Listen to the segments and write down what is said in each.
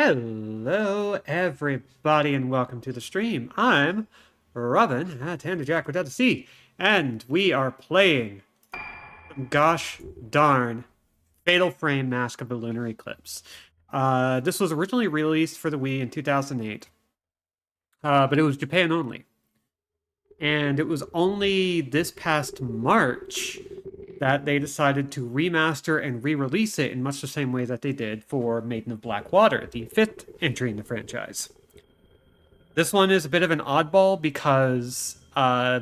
Hello, everybody, and welcome to the stream. I'm Robin at Tanda Jack without a C, and we are playing, gosh darn, Fatal Frame Mask of the Lunar Eclipse. This was originally released for the Wii in 2008, but it was Japan only. And it was only this past March that they decided to remaster and re-release it in much the same way that they did for Maiden of Blackwater, the fifth entry in the franchise. This one is a bit of an oddball because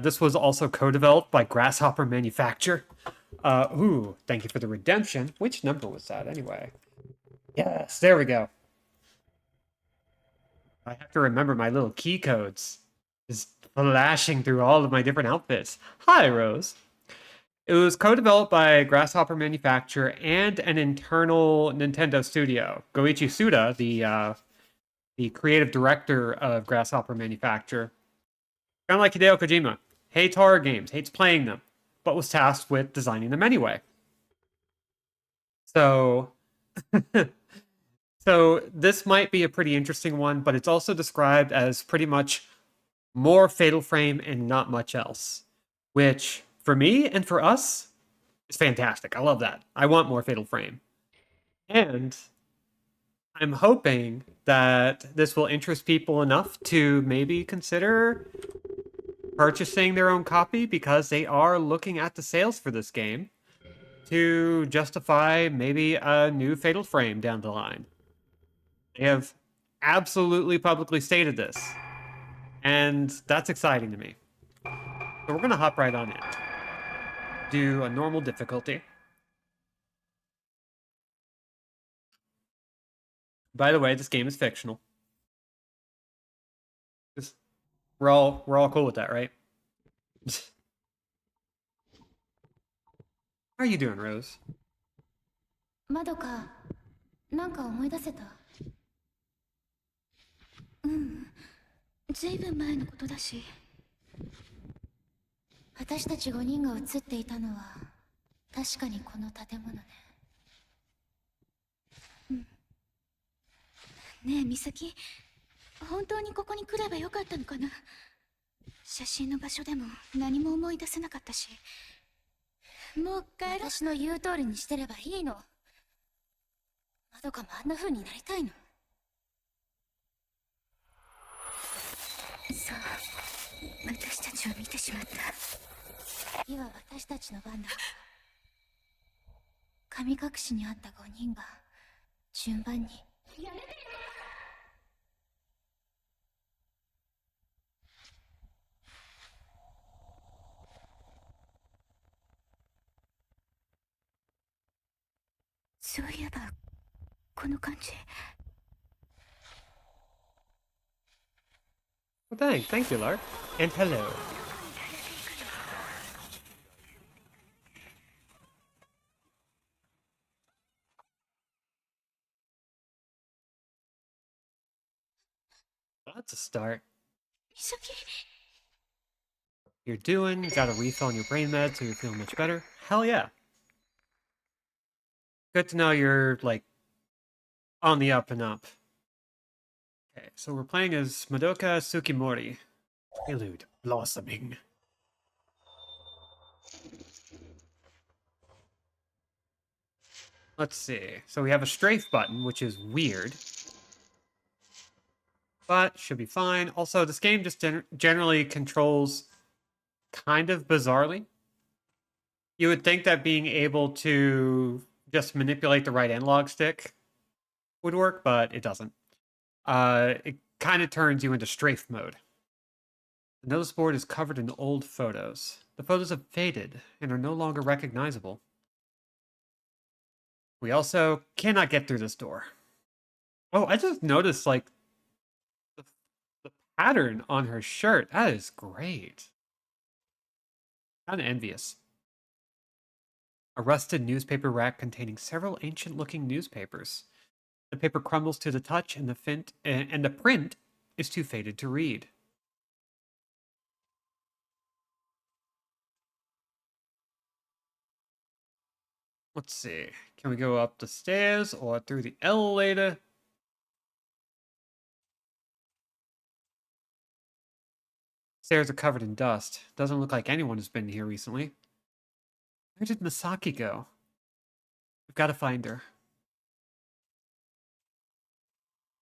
this was also co-developed by Grasshopper Manufacture. Thank you for the redemption. Which number was that anyway? Yes, there we go. I have to remember my little key codes. Just flashing through all of my different outfits. Hi, Rose. It was co-developed by Grasshopper Manufacture and an internal Nintendo studio. Goichi Suda, the creative director of Grasshopper Manufacture, kind of like Hideo Kojima, hates horror games, hates playing them, but was tasked with designing them anyway. So, so this might be a pretty interesting one, but it's also described as pretty much more Fatal Frame and not much else, which for me and for us is fantastic. I love that. I want more Fatal Frame. And I'm hoping that this will interest people enough to maybe consider purchasing their own copy because they are looking at the sales for this game to justify maybe a new Fatal Frame down the line. They have absolutely publicly stated this, and that's exciting to me. So we're going to hop right on in. Do a normal difficulty. By the way, this game is fictional. Just, we're all cool with that, right? How are you doing, Rose? まどか、なんか思い出せた？うん、ずいぶん前のことだし。私たち5人が写っていたのは確かにこの建物ね。うん。ねえ、美咲、本当にここに来ればよかったのかな？写真の場所でも何も思い出せなかったし。もう帰ろう。私の言う通りにしてればいいの。まどかもあんな風になりたいの。そう、私たちを見てしまった。次は私たちの番だ。神隠しにあった5人が順番に。やめてよ。そういえばこの感じ。Well, thank you, Lark. And hello. Well, that's a start. 美咲。You're doing, you got a refill on your brain med, so you're feeling much better. Hell yeah. Good to know you're, like, on the up and up. Okay, so we're playing as Madoka Tsukimori. Prelude, Blossoming. Let's see. So we have a strafe button, which is weird. But should be fine. Also, this game just generally controls kind of bizarrely. You would think that being able to just manipulate the right analog stick would work, but it doesn't. It kind of turns you into strafe mode. The notice board is covered in old photos. The photos have faded and are no longer recognizable. We also cannot get through this door. Oh, I just noticed, like, the, the pattern on her shirt. That is great. Kind of envious. A rusted newspaper rack containing several ancient-looking newspapers. The paper crumbles to the touch, and the print is too faded to read. Let's see. Can we go up the stairs or through the elevator? Stairs are covered in dust. Doesn't look like anyone has been here recently. Where did Misaki go? We've got to find her.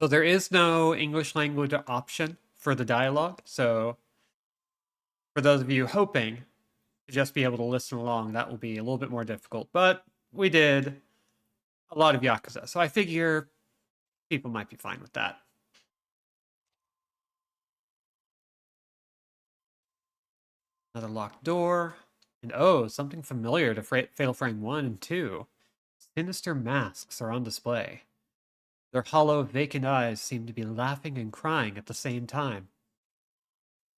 So there is no English language option for the dialogue. So for those of you hoping to just be able to listen along, that will be a little bit more difficult. But we did a lot of Yakuza, so I figure people might be fine with that. Another locked door. And oh, something familiar to Fatal Frame 1 and 2. Sinister masks are on display. Their hollow, vacant eyes seem to be laughing and crying at the same time.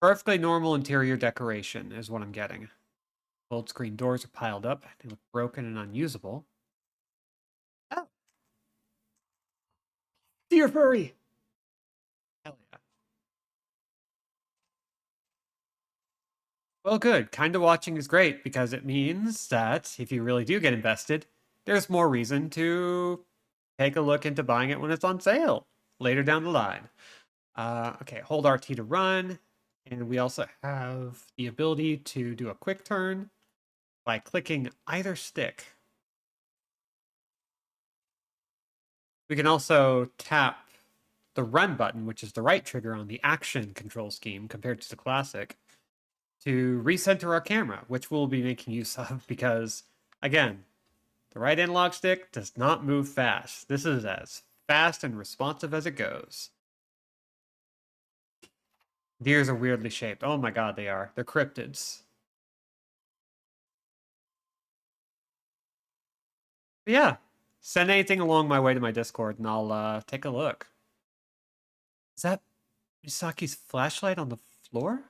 Perfectly normal interior decoration is what I'm getting. Old screen doors are piled up. They look broken and unusable. Oh. Dear furry! Hell yeah. Well, good. Kinda watching is great because it means that if you really do get invested, there's more reason to take a look into buying it when it's on sale later down the line. Okay, hold RT to run. And we also have the ability to do a quick turn by clicking either stick. We can also tap the run button, which is the right trigger on the action control scheme compared to the classic, to recenter our camera, which we'll be making use of because, again, the right analog stick does not move fast. This is as fast and responsive as it goes. Deers are weirdly shaped. Oh my god, they are. They're cryptids. But yeah, send anything along my way to my Discord and I'll take a look. Is that Misaki's flashlight on the floor?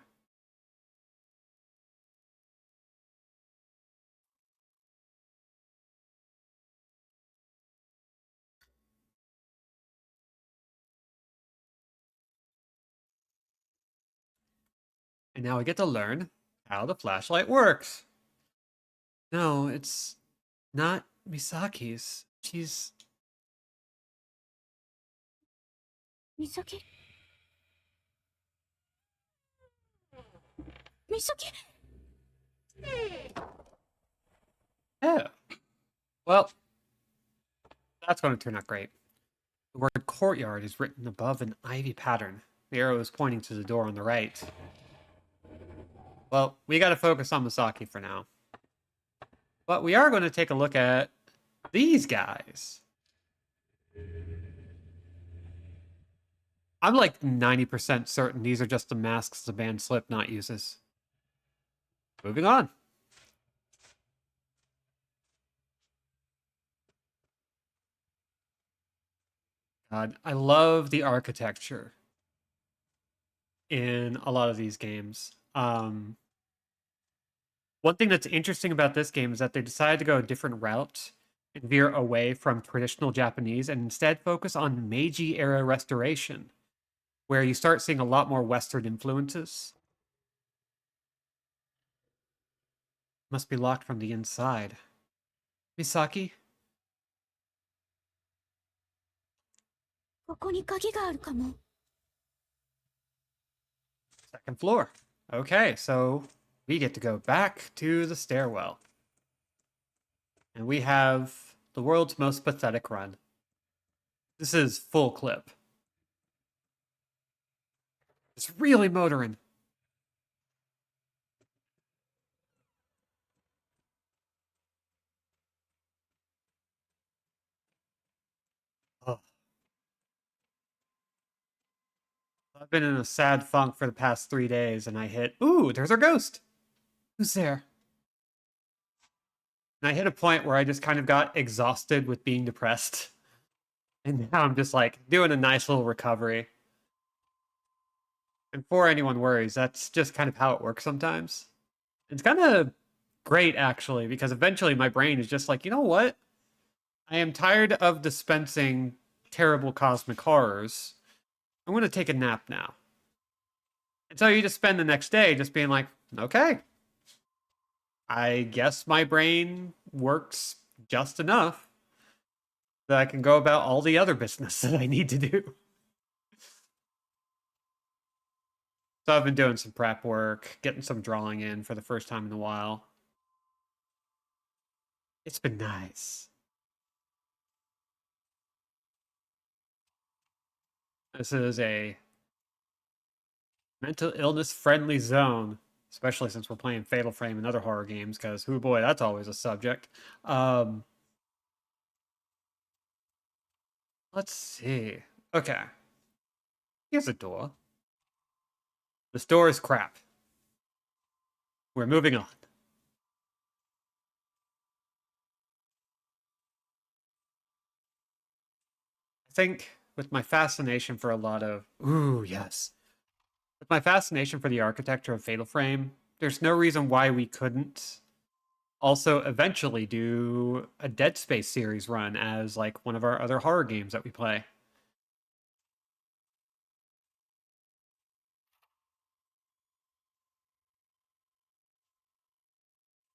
And now we get to learn how the flashlight works. No, it's not Misaki's. She's... Misaki? Misaki? Yeah. Well, that's going to turn out great. The word courtyard is written above an ivy pattern. The arrow is pointing to the door on the right. Well, we got to focus on Misaki for now. But we are going to take a look at these guys. I'm like 90% certain these are just the masks the band Slipknot uses. Moving on. God, I love the architecture in a lot of these games. One thing that's interesting about this game is that they decided to go a different route and veer away from traditional Japanese and instead focus on Meiji era restoration, where you start seeing a lot more Western influences. Must be locked from the inside. Misaki? ここに鍵があるかも。Second floor. Okay, so we get to go back to the stairwell. And we have the world's most pathetic run. This is full clip. It's really motoring. Oh. I've been in a sad funk for the past 3 days and I hit, ooh, there's our ghost. Who's there? And I hit a point where I just kind of got exhausted with being depressed. And now I'm just like doing a nice little recovery. And before anyone worries, that's just kind of how it works sometimes. It's kind of great, actually, because eventually my brain is just like, you know what? I am tired of dispensing terrible cosmic horrors. I'm going to take a nap now. And so you just spend the next day just being like, okay, I guess my brain works just enough that I can go about all the other business that I need to do. So I've been doing some prep work, getting some drawing in for the first time in a while. It's been nice. This is a mental illness friendly zone, especially since we're playing Fatal Frame and other horror games, because, oh boy, that's always a subject. Let's see. Okay, here's a door. This door is crap. We're moving on. I think with my fascination for a lot of, ooh, yes. With my fascination for the architecture of Fatal Frame, there's no reason why we couldn't also eventually do a Dead Space series run as like one of our other horror games that we play.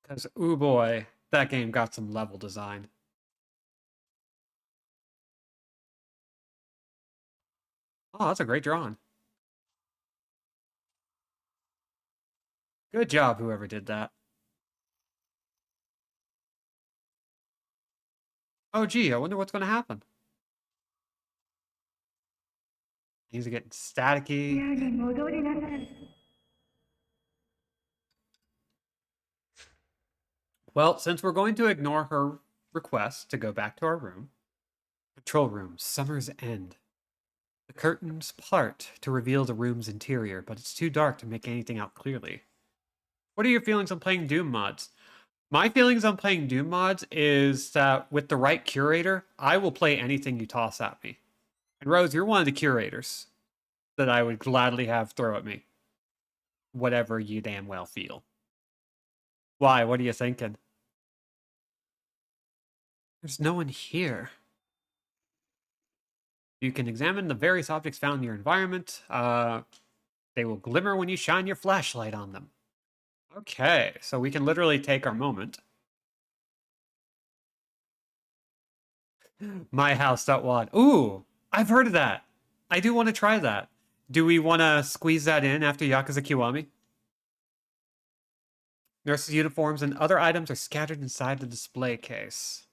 Because, ooh boy, that game got some level design. Oh, that's a great drawing. Good job, whoever did that. Oh, gee, I wonder what's going to happen. Things are getting staticky. Well, since we're going to ignore her request to go back to our room, control room, summer's end. The curtains part to reveal the room's interior, but it's too dark to make anything out clearly. What are your feelings on playing Doom mods? My feelings on playing Doom mods is that with the right curator, I will play anything you toss at me. And Rose, you're one of the curators that I would gladly have throw at me. Whatever you damn well feel. Why? What are you thinking? There's no one here. You can examine the various objects found in your environment. They will glimmer when you shine your flashlight on them. Okay, so we can literally take our moment. MyHouse.wad. Ooh, I've heard of that. I do want to try that. Do we want to squeeze that in after Yakuza Kiwami? Nurses' uniforms and other items are scattered inside the display case.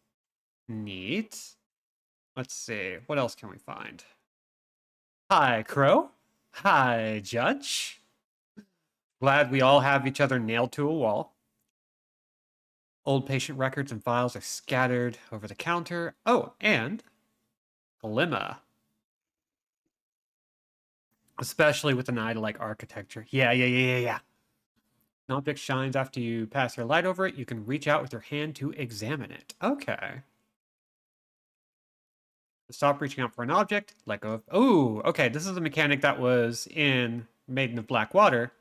Neat. Let's see. What else can we find? Hi, Crow. Hi, Judge. Glad we all have each other nailed to a wall. Old patient records and files are scattered over the counter. Oh, and glimmer. Especially with an eye to like architecture. Yeah. An object shines after you pass your light over it. You can reach out with your hand to examine it. Okay. Stop reaching out for an object. Let go of. Oh, okay. This is a mechanic that was in Maiden of Black Water.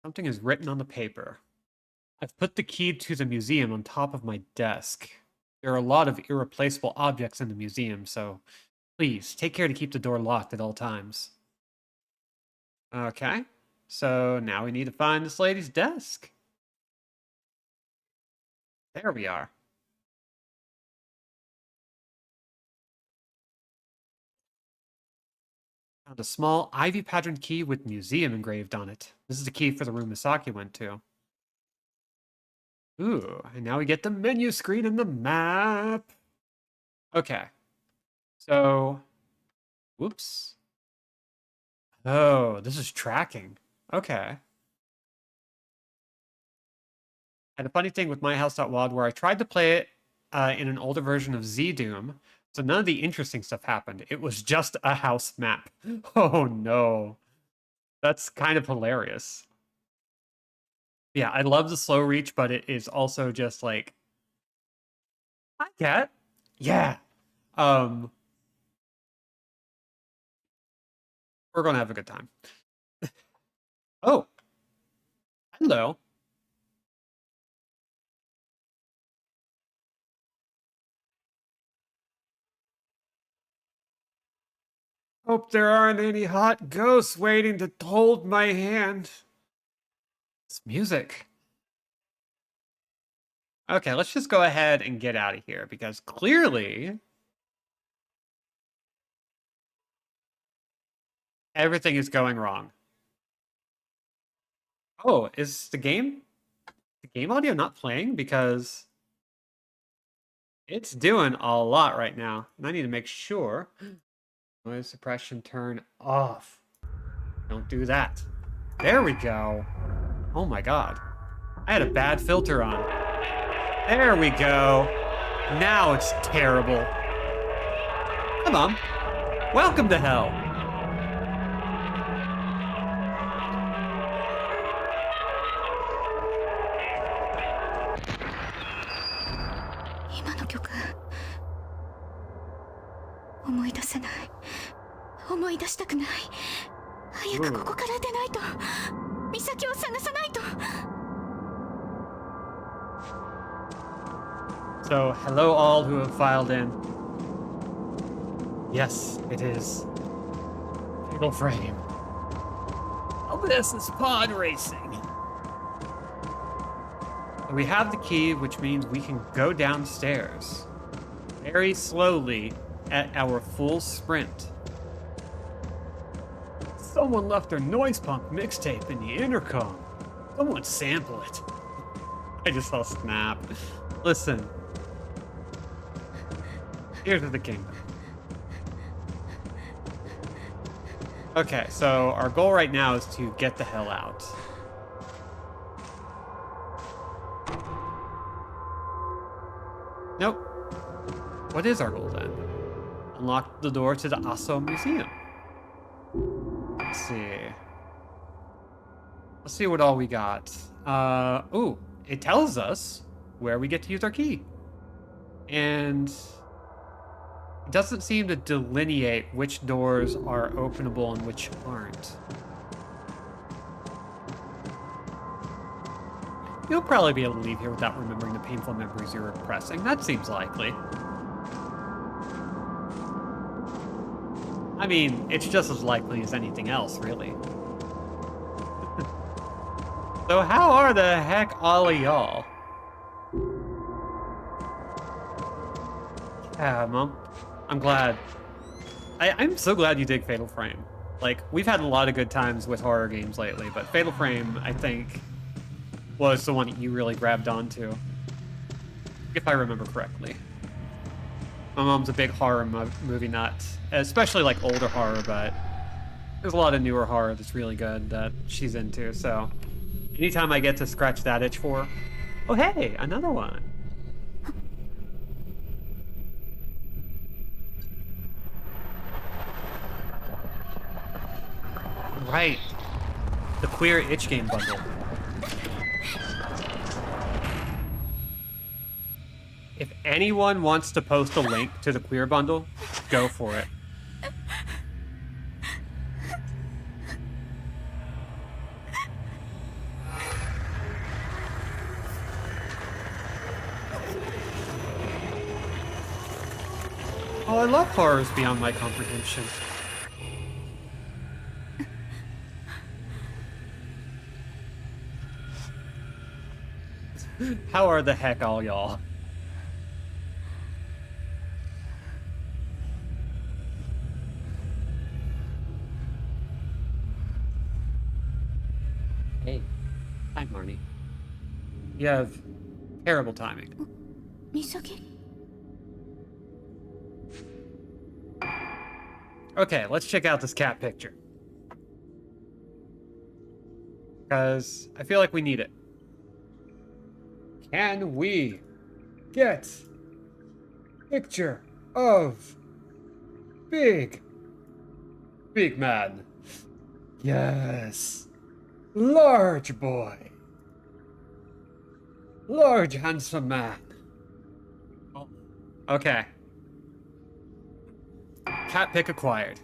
Something is written on the paper. I've put the key to the museum on top of my desk. There are a lot of irreplaceable objects in the museum, so please take care to keep the door locked at all times. Okay. So now we need to find this lady's desk. There we are. Found a small ivy patterned key with museum engraved on it. This is the key for the room Misaki went to. Ooh, and now we get the menu screen and the map. Okay. So, whoops. Oh, this is tracking. Okay. I had a funny thing with MyHouse.wad where I tried to play it in an older version of Z Doom. So none of the interesting stuff happened. It was just a house map. Oh no. That's kind of hilarious. Yeah, I love the slow reach, but it is also just like, hi, cat. Yeah. Um, we're gonna have a good time. Oh, hello. Hope there aren't any hot ghosts waiting to hold my hand. It's music. Okay, let's just go ahead and get out of here because clearly Everything is going wrong. Oh, is the game audio not playing? Because it's doing a lot right now. And I need to make sure. Noise suppression turn off. Don't do that. There we go. Oh my god. I had a bad filter on. There we go. Now it's terrible. Come on. Welcome to hell. So, hello all who have filed in. Yes, it is. Fatal Frame. Oh, this is pod racing. We have the key, which means we can go downstairs very slowly at our full sprint. Someone left their noise pump mixtape in the intercom. Someone sample it. I just saw Snap. Listen. Here's the kingdom. Okay, so our goal right now is to get the hell out. Nope. What is our goal then? Unlock the door to the Aso Museum. Let's see. Let's see what all we got. Ooh, it tells us where we get to use our key. And it doesn't seem to delineate which doors are openable and which aren't. You'll probably be able to leave here without remembering the painful memories you're repressing. That seems likely. I mean, it's just as likely as anything else, really. So how are the heck all of y'all? Yeah, Mom. I'm glad. I'm so glad you dig Fatal Frame. Like, we've had a lot of good times with horror games lately, but Fatal Frame, I think, was the one that you really grabbed onto. If I remember correctly. My mom's a big horror movie nut, especially like older horror, but there's a lot of newer horror that's really good that she's into, so anytime I get to scratch that itch for her, oh hey, another one. Right. The Queer Itch Game bundle. If anyone wants to post a link to the Queer bundle, go for it. Oh, I love horrors beyond my comprehension. How are the heck all y'all? Hey. Hi, Marnie. You have terrible timing. Misaki? Okay, let's check out this cat picture. Because I feel like we need it. Can we get picture of big man? Yes. Large boy. Large handsome man. Oh. Okay. Cat pick acquired.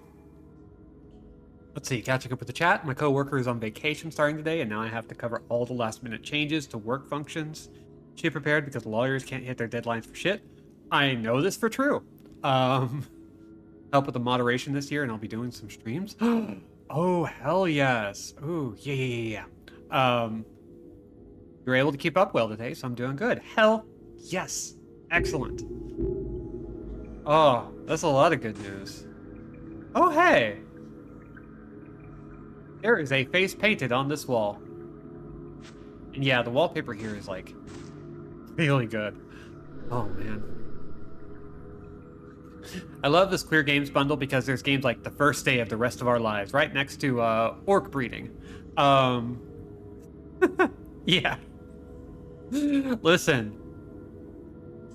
Let's see, catching up with the chat. My coworker is on vacation starting today, and now I have to cover all the last minute changes to work functions. She prepared because lawyers can't hit their deadlines for shit. I know this for true. Help with the moderation this year, and I'll be doing some streams. Oh, hell yes. Ooh, yeah. You're able to keep up well today, so I'm doing good. Hell yes. Excellent. Oh, that's a lot of good news. Oh, hey. There is a face painted on this wall. And yeah, the wallpaper here is like really good. Oh man. I love this Queer Games bundle because there's games like The First Day of the Rest of Our Lives right next to orc breeding. Yeah. Listen,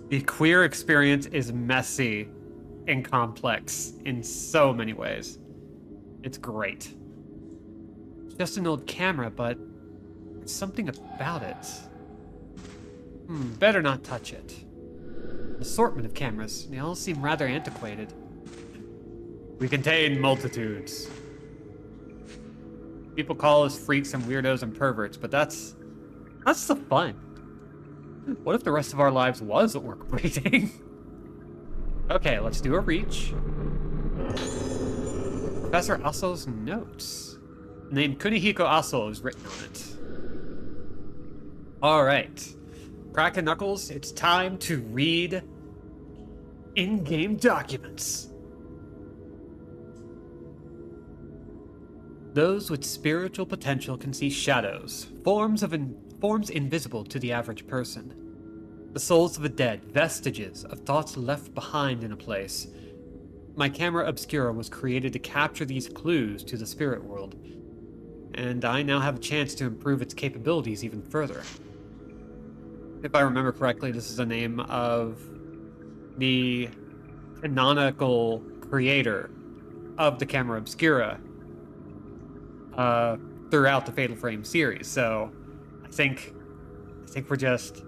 the queer experience is messy and complex in so many ways. It's great. It's just an old camera, but there's something about it. Better not touch it. An assortment of cameras. They all seem rather antiquated. We contain multitudes. People call us freaks and weirdos and perverts, but that's the fun. What if the rest of our lives was orc breeding? Okay, let's do a reach. Professor Aso's notes. The name Kunihiko Aso is written on it. Alright. Crack and Knuckles, it's time to read in-game documents. Those with spiritual potential can see shadows, forms invisible to the average person. The souls of the dead, vestiges of thoughts left behind in a place. My camera obscura was created to capture these clues to the spirit world, and I now have a chance to improve its capabilities even further. If I remember correctly, this is the name of the canonical creator of the camera obscura throughout the Fatal Frame series. So I think we're just,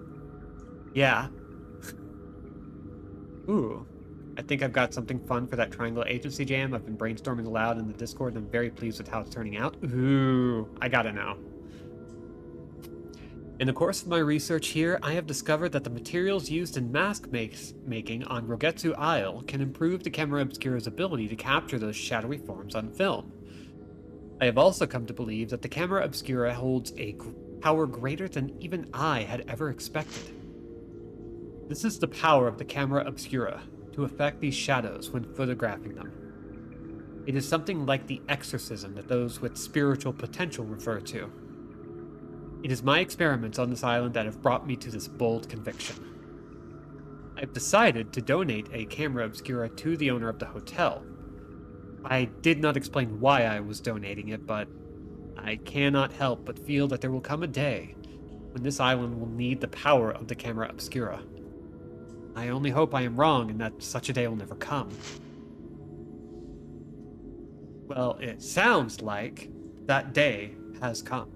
yeah. Ooh, I think I've got something fun for that Triangle Agency jam. I've been brainstorming aloud in the Discord, and I'm very pleased with how it's turning out. Ooh, I gotta know. In the course of my research here, I have discovered that the materials used in mask making on Rogetsu Isle can improve the camera obscura's ability to capture those shadowy forms on film. I have also come to believe that the camera obscura holds a power greater than even I had ever expected. This is the power of the camera obscura, to affect these shadows when photographing them. It is something like the exorcism that those with spiritual potential refer to. It is my experiments on this island that have brought me to this bold conviction. I've decided to donate a camera obscura to the owner of the hotel. I did not explain why I was donating it, but I cannot help but feel that there will come a day when this island will need the power of the camera obscura. I only hope I am wrong and that such a day will never come. Well, it sounds like that day has come.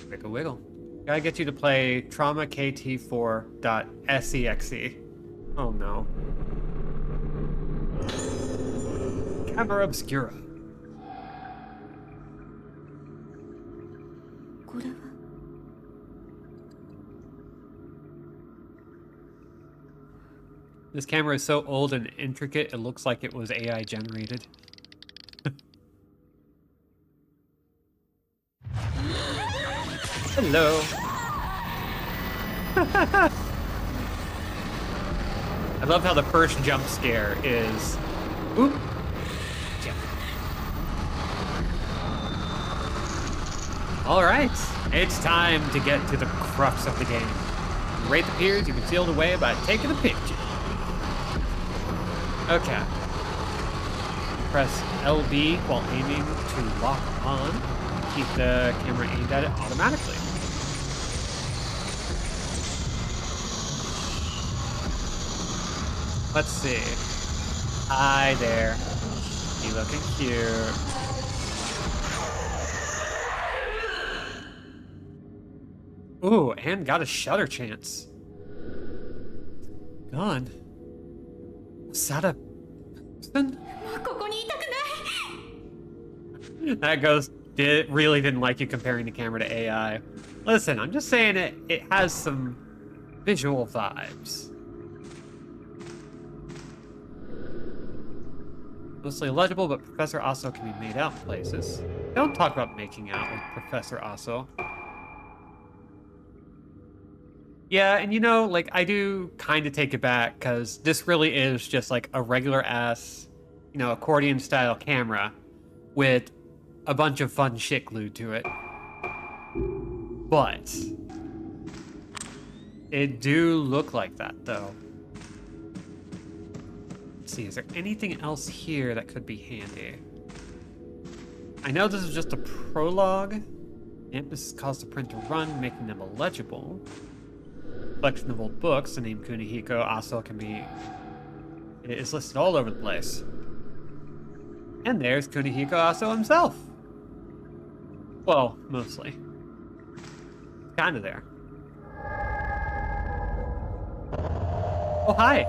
Wiggle wiggle. Gotta get you to play Trauma KT4.exe. Oh no. Camera obscura. This camera is so old and intricate, it looks like it was AI generated. Hello. I love how the first jump scare is... Oop. Yeah. Alright, it's time to get to the crux of the game. Rate the peers, you can seal it away by taking a picture. Okay. Press LB while aiming to lock on. Keep the camera aimed at it automatically. Let's see. Hi there. You looking cute. Ooh, and got a shutter chance. Gun. Was that a person? That ghost really didn't like you comparing the camera to AI. Listen, I'm just saying it has some visual vibes. Mostly illegible, but Professor Aso can be made out in places. Don't talk about making out with Professor Aso. Yeah, and you know, like, I do kind of take it back because this really is just like a regular ass, accordion style camera with a bunch of fun shit glued to it. But it do look like that though. Let's see, is there anything else here that could be handy? I know this is just a prologue. Campus caused the print to run, making them illegible. Collection of old books, the name Kunihiko also can be... It is listed all over the place. And there's Kunihiko Aso himself. Well, mostly. Kind of there. Oh, hi.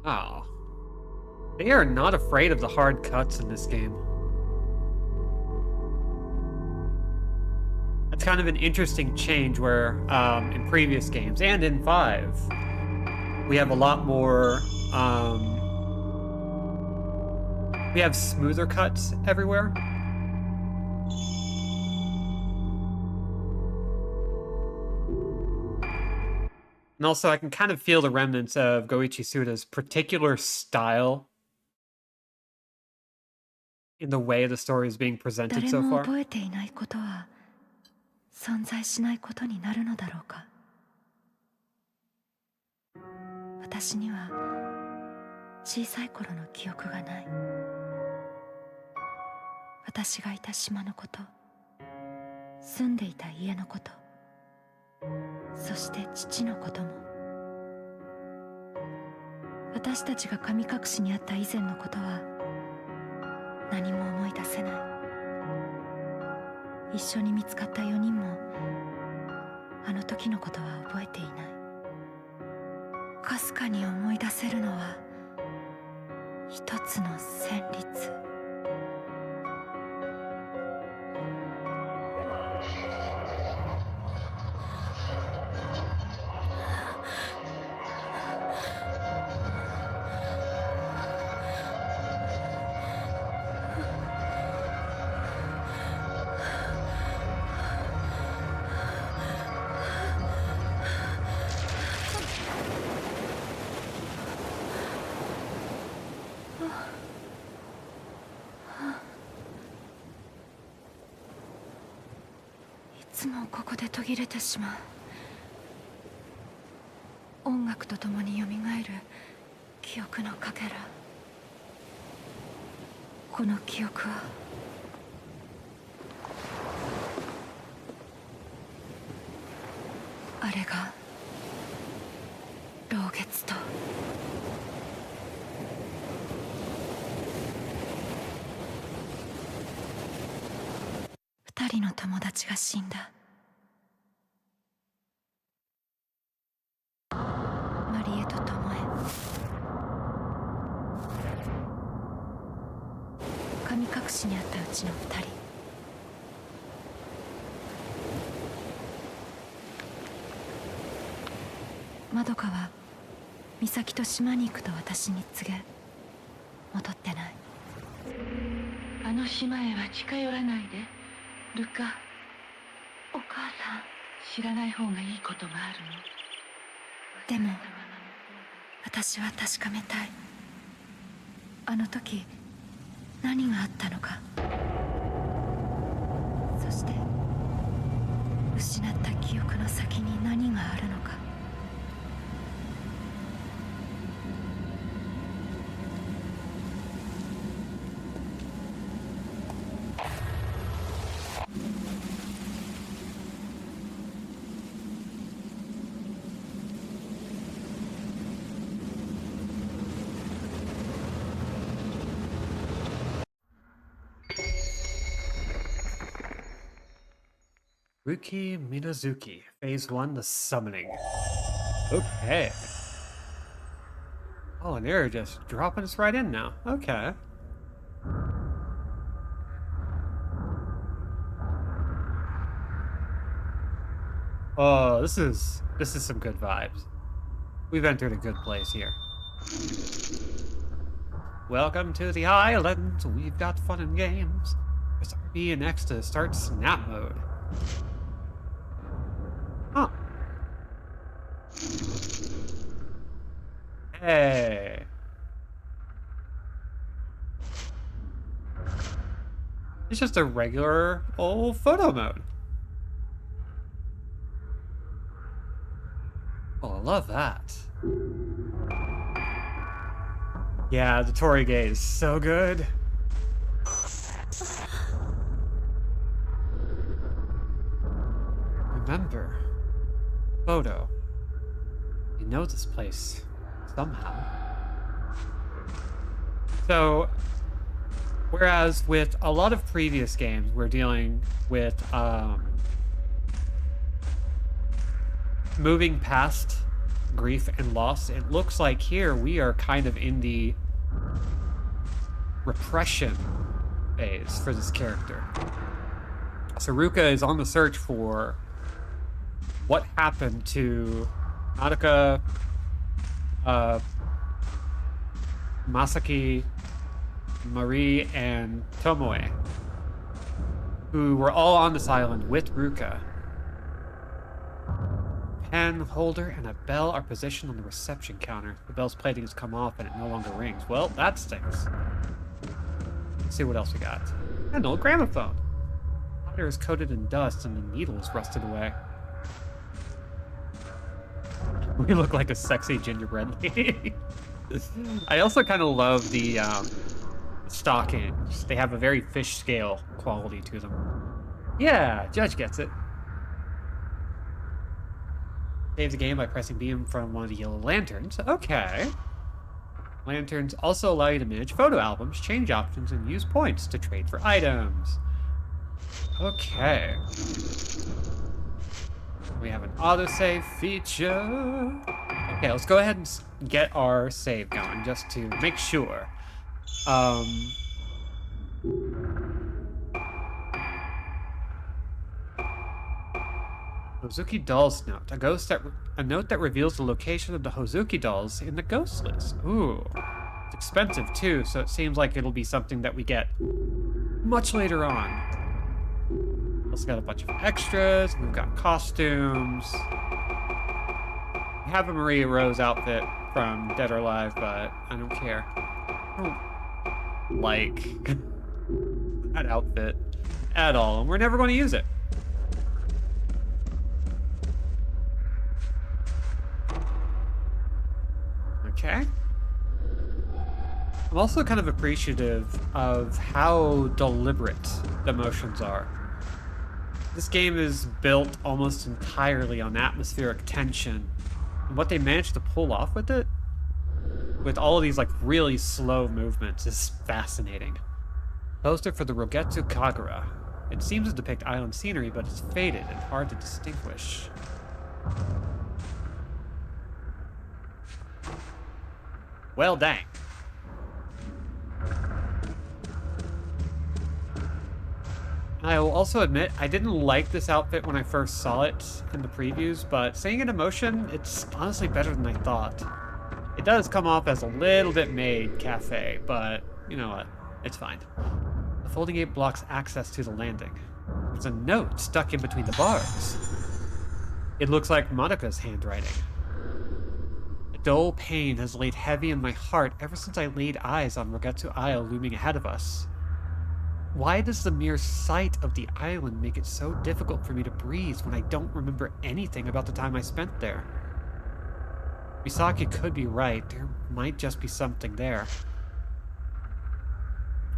Oh. They are not afraid of the hard cuts in this game. That's kind of an interesting change where in previous games and in 5, we have a lot more... we have smoother cuts everywhere. And also, I can kind of feel the remnants of Goichi Suda's particular style in the way the story is being presented so far. 覚えていないことは存在しないことになるのだろうか。私には小さい頃の記憶がない。私がいた島のこと、住んでいた家のこと、そして父のことも。私たちが神隠しにあった以前のことは何も思い出せない。一緒に見つかった4人もあの時のことは覚えていない。かすかに思い出せるのは一つの旋律。いつもここで途切れてしまう。音楽とともによみがえる記憶のかけら。この記憶はあれが老月と2人の友達が死んだ。マリエとトモエ、神隠しにあったうちの2人。まどかは美咲と島に行くと私に告げ、戻ってない。あの島へは近寄らないで、ルカ。お母さん、知らない方がいいことがあるの。でも私は確かめたい。あの時何があったのか、そして失った記憶の先に何があるのか。Ruki Minazuki, Phase 1, The Summoning. Okay. Oh, and they're just dropping us right in now. Okay. Oh, this is some good vibes. We've entered a good place here. Welcome to the island. We've got fun and games. Press RB and X to start snap mode. Huh. Hey. It's just a regular old photo mode. Oh, I love that. Yeah, the Torii Gate is so good. Remember, photo. You know this place somehow. So, whereas with a lot of previous games, we're dealing with moving past grief and loss, it looks like here we are kind of in the repression phase for this character. So Ruka is on the search for what happened to Madoka, Masaki, Marie, and Tomoe, who were all on this island with Ruka. Pen holder and a bell are positioned on the reception counter. The bell's plating has come off and it no longer rings. Well, that stinks. Let's see what else we got. An old gramophone. The powder is coated in dust and the needle is rusted away. We look like a sexy gingerbread lady. I also kind of love the stockings. They have a very fish scale quality to them. Yeah, Judge gets it. Save the game by pressing beam from one of the yellow lanterns. Okay. Lanterns also allow you to manage photo albums, change options, and use points to trade for items. Okay. We have an autosave feature. Okay, let's go ahead and get our save going just to make sure. Hozuki Dolls note. A note that reveals the location of the Hozuki dolls in the ghost list. Ooh. It's expensive too, so it seems like it'll be something that we get much later on. Also got a bunch of extras. We've got costumes. We have a Maria Rose outfit from Dead or Alive, but I don't care. I don't like that outfit at all, and we're never going to use it. Okay. I'm also kind of appreciative of how deliberate the motions are. This game is built almost entirely on atmospheric tension. And what they managed to pull off with it, with all of these like really slow movements, is fascinating. Poster for the Rogetsu Kagura. It seems to depict island scenery, but it's faded and hard to distinguish. Well, dang. I will also admit, I didn't like this outfit when I first saw it in the previews, but seeing it in motion, it's honestly better than I thought. It does come off as a little bit maid cafe, but you know what? It's fine. The folding gate blocks access to the landing. There's a note stuck in between the bars. It looks like Monika's handwriting. Dull pain has laid heavy in my heart ever since I laid eyes on Rogetsu Isle looming ahead of us. Why does the mere sight of the island make it so difficult for me to breathe when I don't remember anything about the time I spent there? Misaki could be right. There might just be something there.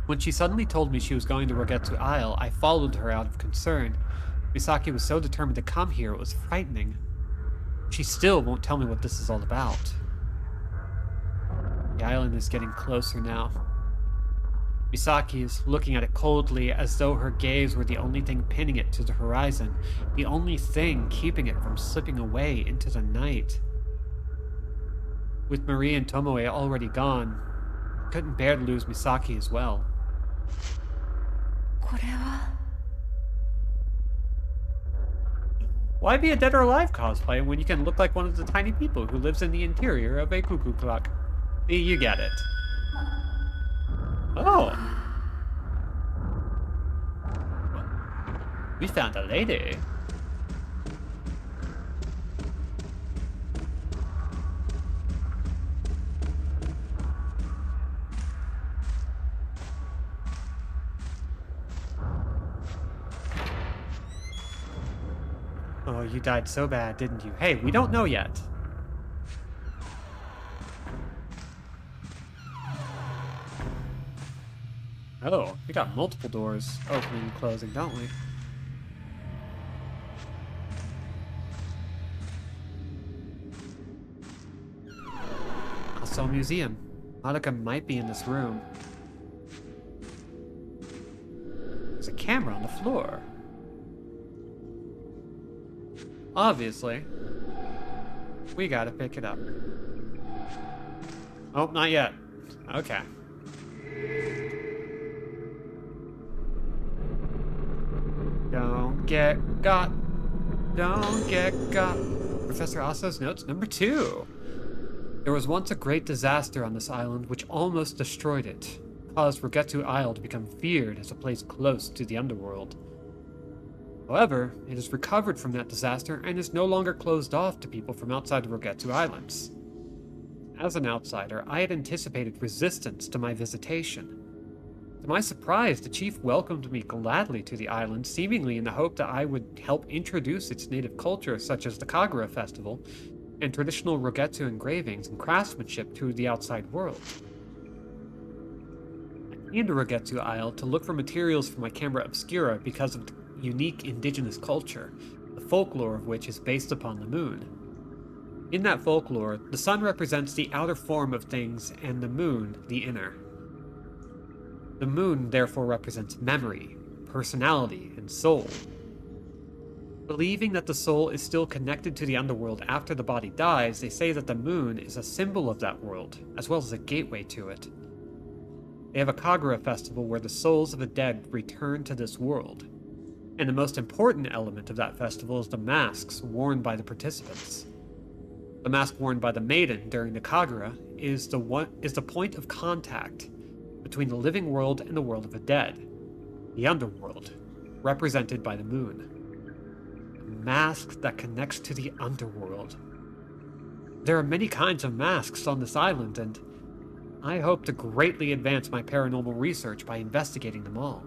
When she suddenly told me she was going to Rogetsu Isle, I followed her out of concern. Misaki was so determined to come here, it was frightening. She still won't tell me what this is all about. The island is getting closer now. Misaki is looking at it coldly, as though her gaze were the only thing pinning it to the horizon, the only thing keeping it from slipping away into the night. With Marie and Tomoe already gone, I couldn't bear to lose Misaki as well. これは Why be a Dead or Alive cosplay when you can look like one of the tiny people who lives in the interior of a cuckoo clock? You get it. Oh. We found a lady. Oh, you died so bad, didn't you? Hey, we don't know yet. Oh, we got multiple doors opening and closing, don't we? Also a museum. Monica might be in this room. There's a camera on the floor. Obviously, we gotta pick it up. Oh, not yet. Okay. Don't get got. Don't get got. Professor Aso's notes number 2. There was once a great disaster on this island which almost destroyed it, caused Rogetsu Isle to become feared as a place close to the underworld. However, it has recovered from that disaster and is no longer closed off to people from outside of Rogetsu Islands. As an outsider, I had anticipated resistance to my visitation. To my surprise, the chief welcomed me gladly to the island, seemingly in the hope that I would help introduce its native culture, such as the Kagura festival, and traditional Rogetsu engravings and craftsmanship to the outside world. I came to Rogetsu Isle to look for materials for my camera obscura because of the unique indigenous culture, the folklore of which is based upon the moon. In that folklore, the sun represents the outer form of things and the moon the inner. The moon therefore represents memory, personality, and soul. Believing that the soul is still connected to the underworld after the body dies, they say that the moon is a symbol of that world, as well as a gateway to it. They have a Kagura festival where the souls of the dead return to this world, and the most important element of that festival is the masks worn by the participants. The mask worn by the maiden during the Kagura is the point of contact between the living world and the world of the dead, the underworld, represented by the moon. A mask that connects to the underworld. There are many kinds of masks on this island, and I hope to greatly advance my paranormal research by investigating them all.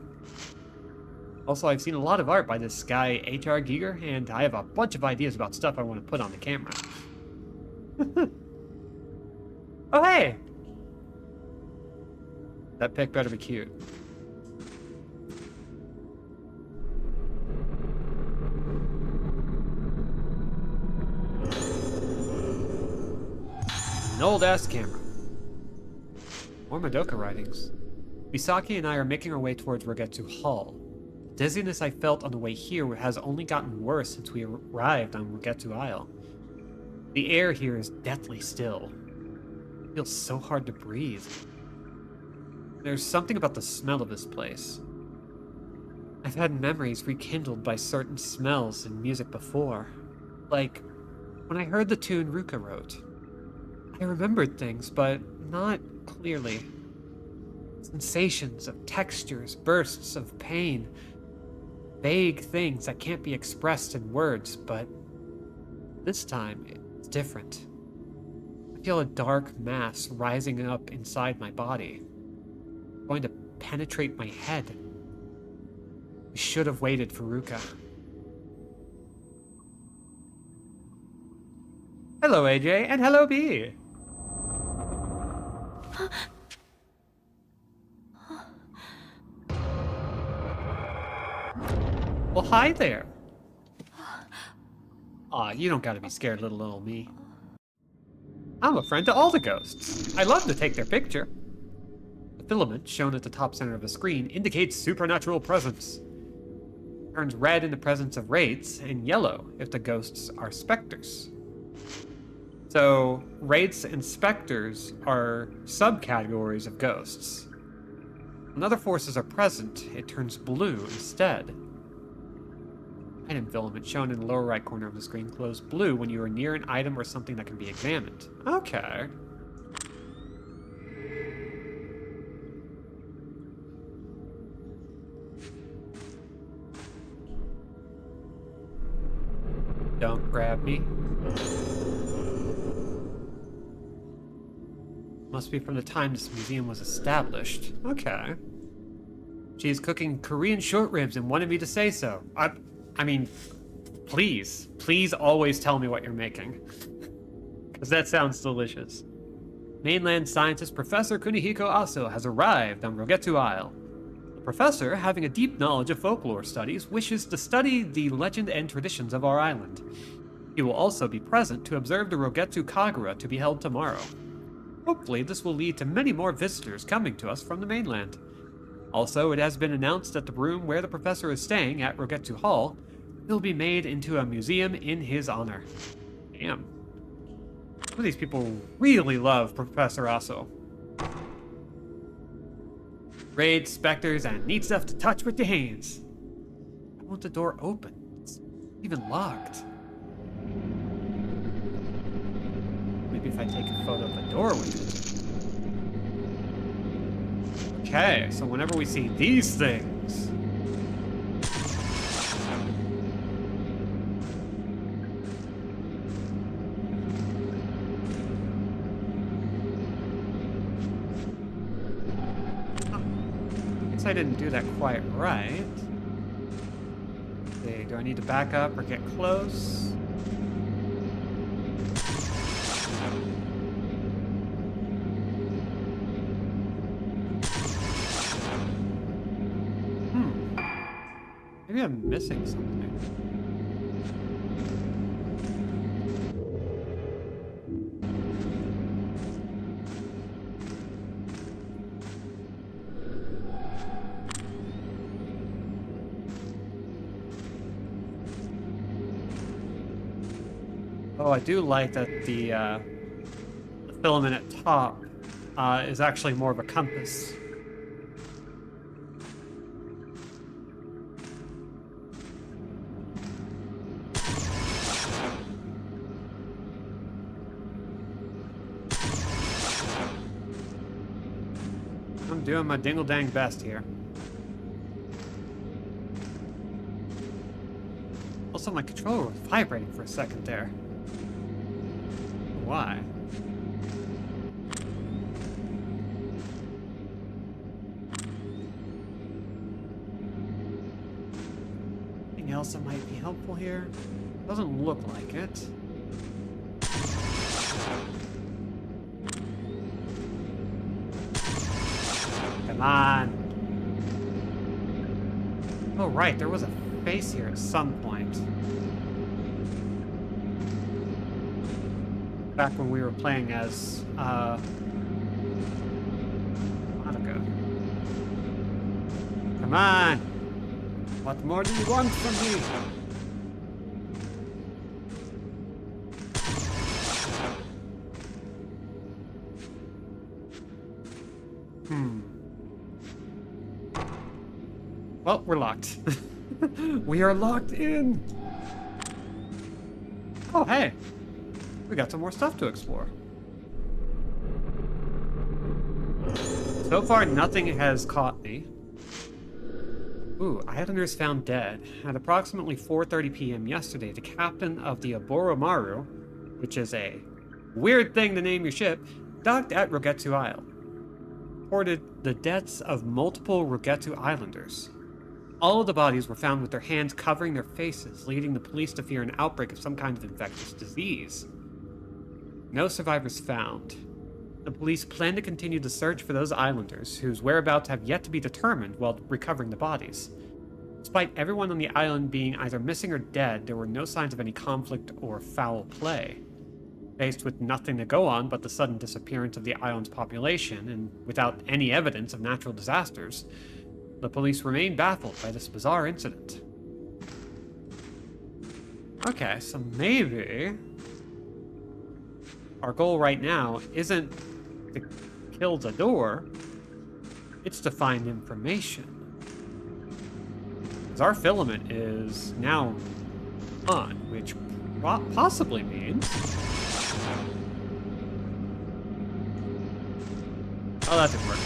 Also, I've seen a lot of art by this guy, H.R. Giger, and I have a bunch of ideas about stuff I want to put on the camera. Oh, hey! That pic better be cute. An old-ass camera. More Madoka writings. Misaki and I are making our way towards Rogetsu Hall. The dizziness I felt on the way here has only gotten worse since we arrived on Rogetsu Isle. The air here is deathly still. It feels so hard to breathe. There's something about the smell of this place. I've had memories rekindled by certain smells and music before. Like, when I heard the tune Ruka wrote. I remembered things, but not clearly. Sensations of textures, bursts of pain. Vague things that can't be expressed in words, but this time it's different. I feel a dark mass rising up inside my body, going to penetrate my head. I should have waited for Ruka. Hello, AJ, and hello, B. Well, hi there. Aw, you don't gotta be scared, little old me. I'm a friend to all the ghosts. I love to take their picture. The filament, shown at the top center of the screen, indicates supernatural presence. It turns red in the presence of wraiths, and yellow if the ghosts are specters. So, wraiths and specters are subcategories of ghosts. When other forces are present, it turns blue instead. Item filament shown in the lower right corner of the screen glows blue when you are near an item or something that can be examined. Okay. Don't grab me. Must be from the time this museum was established. Okay. She's cooking Korean short ribs and wanted me to say so. I mean, please always tell me what you're making. Because that sounds delicious. Mainland scientist Professor Kunihiko Aso has arrived on Rogetsu Isle. The professor, having a deep knowledge of folklore studies, wishes to study the legend and traditions of our island. He will also be present to observe the Rogetsu Kagura to be held tomorrow. Hopefully, this will lead to many more visitors coming to us from the mainland. Also, it has been announced that the room where the professor is staying at Rogetsu Hall will be made into a museum in his honor. Damn. Some of these people really love Professor Aso. Raids, specters, and neat stuff to touch with your hands. I want the door open. It's even locked. Maybe if I take a photo of the door with it. Okay, so whenever we see these things... Guess I didn't do that quite right. Okay, do I need to back up or get close? Maybe I'm missing something. Oh, I do like that the filament at top is actually more of a compass. I'm doing my dingle-dang best here. Also, my controller was vibrating for a second there. Why? Anything else that might be helpful here? Doesn't look like it. Come on. Oh, right, there was a face here at some point. Back when we were playing as, Monica. Come on! What more do you want from me? Well, we're locked. We are locked in! Oh, hey! We got some more stuff to explore. So far, nothing has caught me. Ooh, Islanders found dead. At approximately 4:30 p.m. yesterday, the captain of the Oboromaru, which is a weird thing to name your ship, docked at Rogetsu Isle. Reported the deaths of multiple Rogetsu Islanders. All of the bodies were found with their hands covering their faces, leading the police to fear an outbreak of some kind of infectious disease. No survivors found. The police plan to continue the search for those islanders, whose whereabouts have yet to be determined while recovering the bodies. Despite everyone on the island being either missing or dead, there were no signs of any conflict or foul play. Faced with nothing to go on but the sudden disappearance of the island's population, and without any evidence of natural disasters, the police remain baffled by this bizarre incident. Okay, so maybe our goal right now isn't to kill the door, it's to find information. Because our filament is now on, which possibly means... Oh, that didn't work.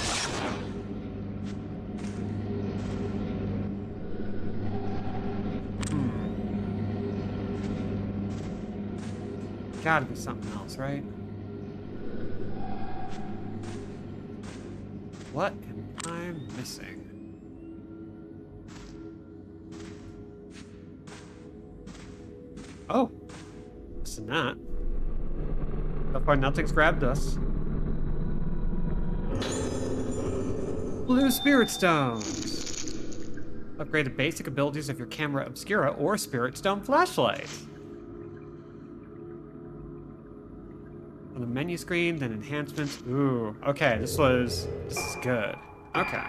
Gotta be something else, right? What am I missing? Oh, listen that. So far, nothing's grabbed us. Blue Spirit Stones. Upgrade the basic abilities of your camera obscura or Spirit Stone flashlight. On the menu screen, then enhancements. Ooh, okay, this is good. Okay.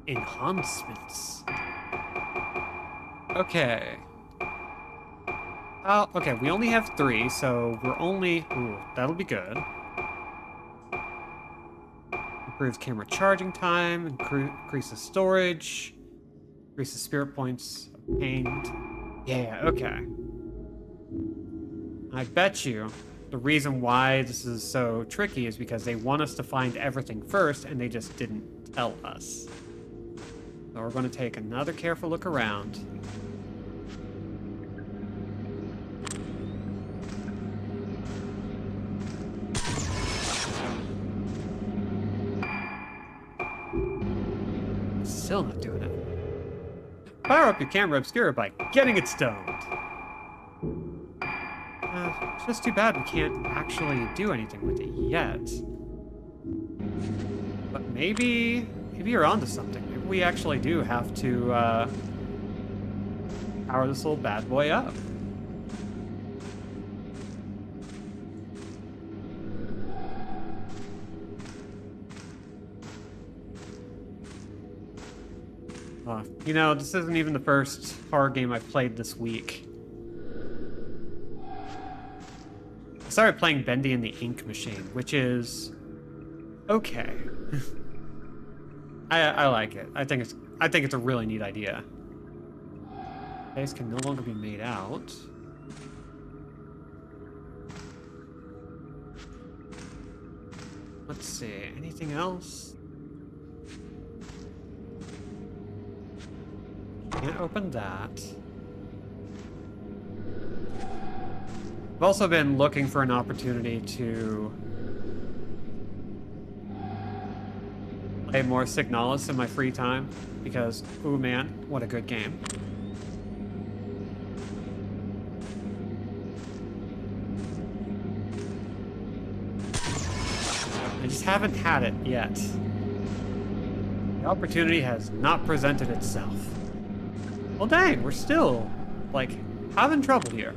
Enhancements. Okay. Okay, we only have 3, so we're only... Ooh, that'll be good. Improves camera charging time, increases storage, increases spirit points obtained. Yeah, okay. I bet you the reason why this is so tricky is because they want us to find everything first, and they just didn't tell us. So we're going to take another careful look around. Still not doing it. Power up your camera obscura by getting it stoned. It's just too bad we can't actually do anything with it yet. But maybe you're onto something. Maybe we actually do have to power this little bad boy up. You know, this isn't even the first horror game I've played this week. I started playing Bendy and the Ink Machine, which is okay. I like it. I think it's a really neat idea. Face can no longer be made out. Let's see, anything else? Can't open that. I've also been looking for an opportunity to play more Signalis in my free time because, ooh man, what a good game. I just haven't had it yet. The opportunity has not presented itself. Well, dang, we're still, like, having trouble here.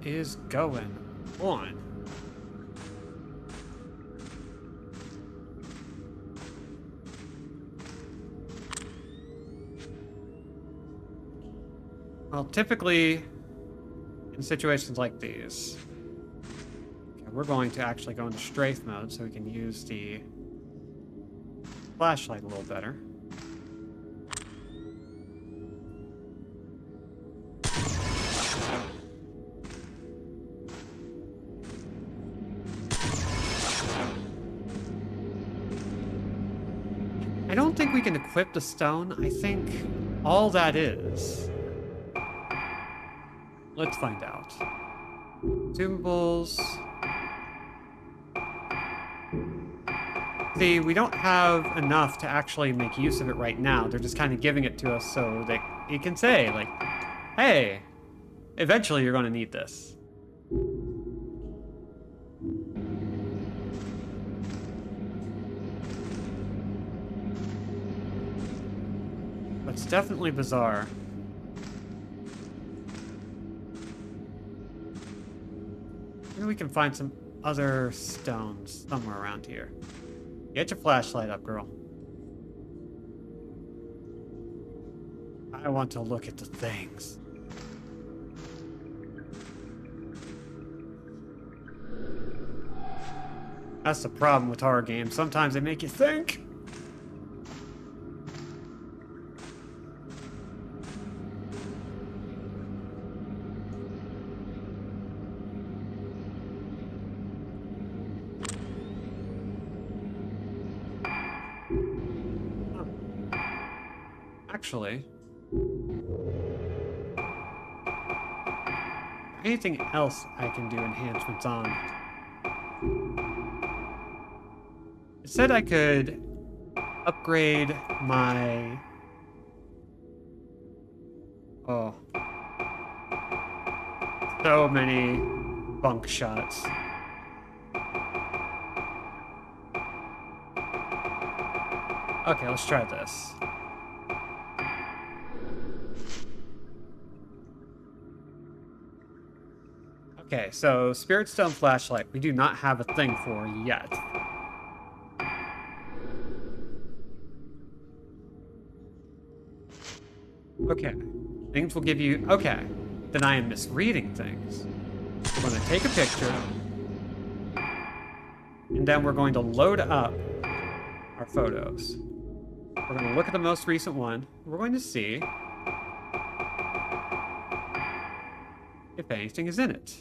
Is going on. Well, typically, in situations like these, okay, we're going to actually go into strafe mode so we can use the flashlight a little better. I don't think we can equip the stone. I think all that is... Let's find out. Consumables. See, we don't have enough to actually make use of it right now. They're just kind of giving it to us so that you can say, like, hey, eventually you're going to need this. But it's definitely bizarre. Maybe we can find some other stones somewhere around here. Get your flashlight up, girl. I want to look at the things. That's the problem with horror games. Sometimes they make you think. Actually, anything else I can do enhancements on? It said I could upgrade my... Oh. So many bunk shots. Okay, let's try this. Okay, so Spirit Stone Flashlight, we do not have a thing for yet. Okay, things will give you... Okay, then I am misreading things. We're going to take a picture, and then we're going to load up our photos. We're going to look at the most recent one. We're going to see if anything is in it.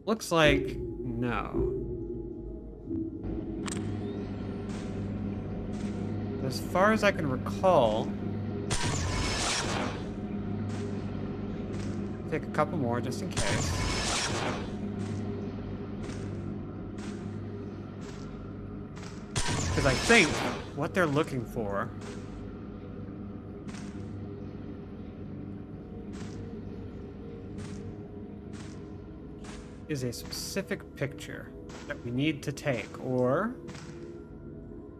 Looks like no. As far as I can recall, take a couple more just in case. Because I think what they're looking for is a specific picture that we need to take, or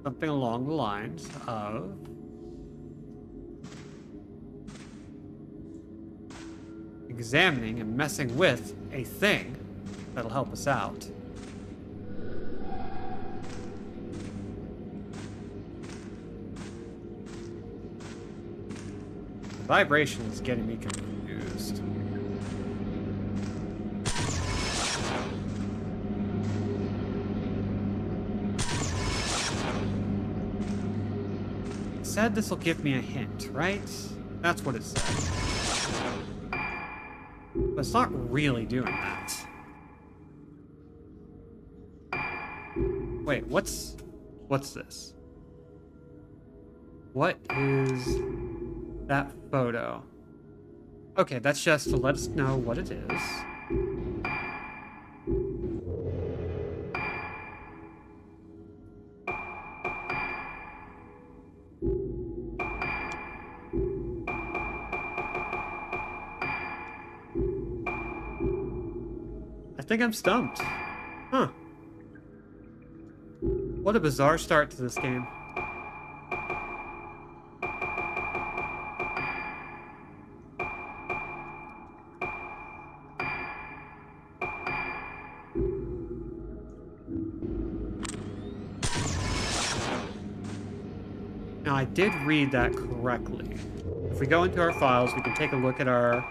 something along the lines of examining and messing with a thing that'll help us out. The vibration is getting me confused. It said this will give me a hint, right? That's what it said. But it's not really doing that. Wait, what's this? What is that photo? Okay, that's just to let us know what it is. I think I'm stumped. Huh. What a bizarre start to this game. Now, I did read that correctly. If we go into our files, we can take a look at our...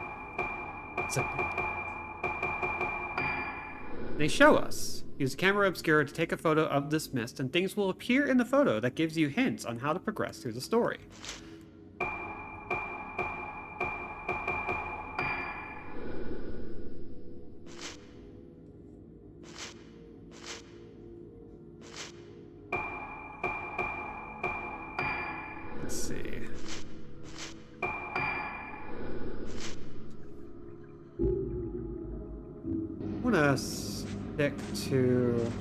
They show us. Use camera obscura to take a photo of this mist, and things will appear in the photo that gives you hints on how to progress through the story. Let's see. I want to stick to...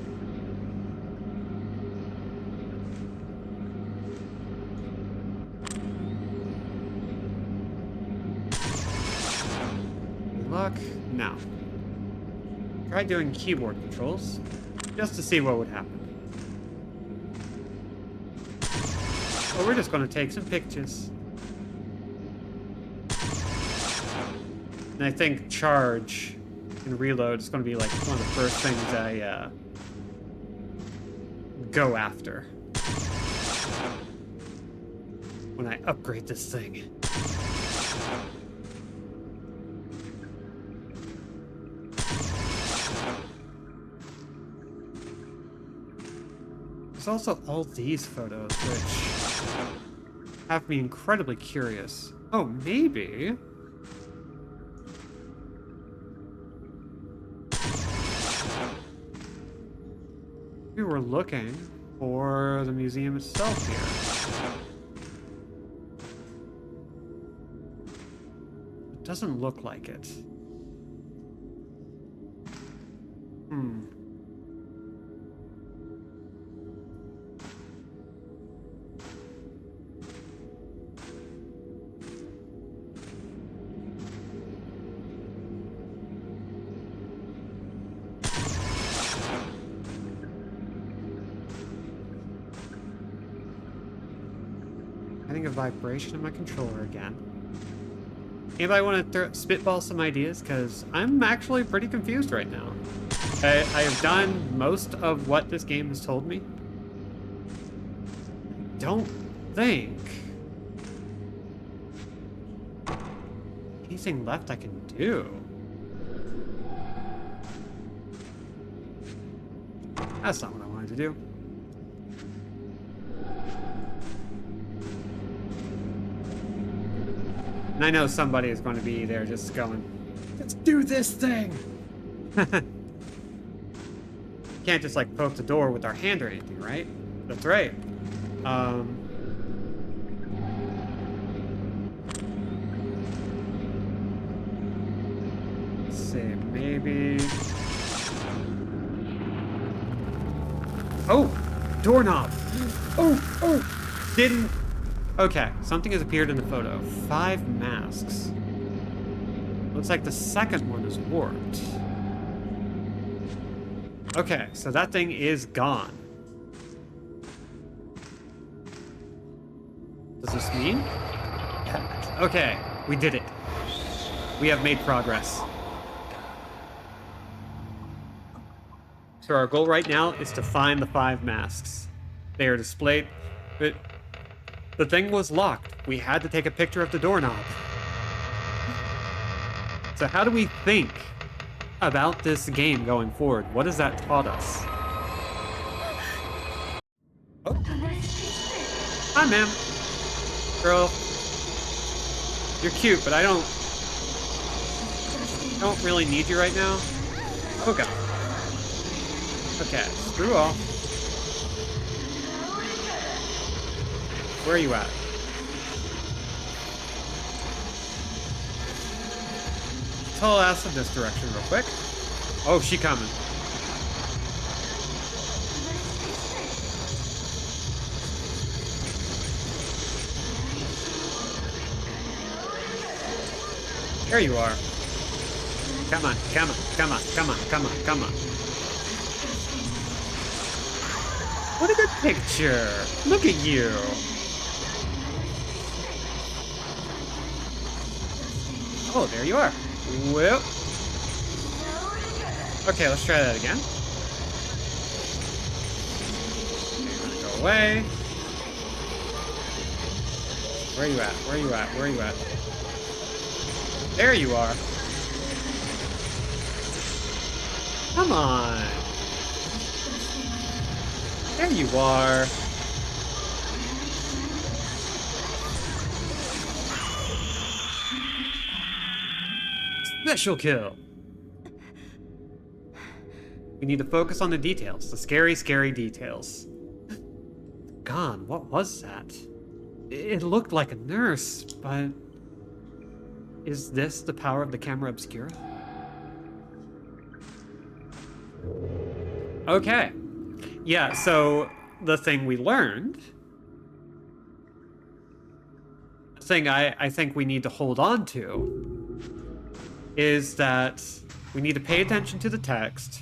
Luck? No. Try doing keyboard controls, just to see what would happen. Oh, we're just going to take some pictures. And I think charge and reload is going to be like one of the first things I go after when I upgrade this thing. There's also all these photos, which have me incredibly curious. Oh, maybe... we were looking for the museum itself here. Doesn't look like it. Hmm. Getting a vibration in my controller again. Anybody want to spitball some ideas? Because I'm actually pretty confused right now. I have done most of what this game has told me. Don't think anything left I can do. That's not what I wanted to do. And I know somebody is going to be there just going, let's do this thing! Can't just like poke the door with our hand or anything, right? That's right. Let's see, maybe... Oh! Doorknob! Oh! Didn't... Okay, something has appeared in the photo. 5 masks. Looks like the second one is warped. Okay, so that thing is gone. Does this mean? Okay, we did it. We have made progress. So our goal right now is to find the 5 masks. They are displayed, but the thing was locked. We had to take a picture of the doorknob. So how do we think about this game going forward? What has that taught us? Oh. Hi, ma'am. Girl. You're cute, but I don't really need you right now. Oh, God. Okay, screw off. Where are you at? Tell ass in this direction real quick. Oh, she coming. There you are. Come on, come on, come on, come on, come on, come on. What a good picture. Look at you. Oh, there you are. Well. Okay, let's try that again. Go away. Where are you at? Where are you at? Where are you at? There you are. Come on. There you are. Special kill. We need to focus on the details, the scary, scary details. God, what was that? It looked like a nurse, but is this the power of the camera obscura? Okay. Yeah, so the thing we learned, the thing I think we need to hold on to, is that we need to pay attention to the text.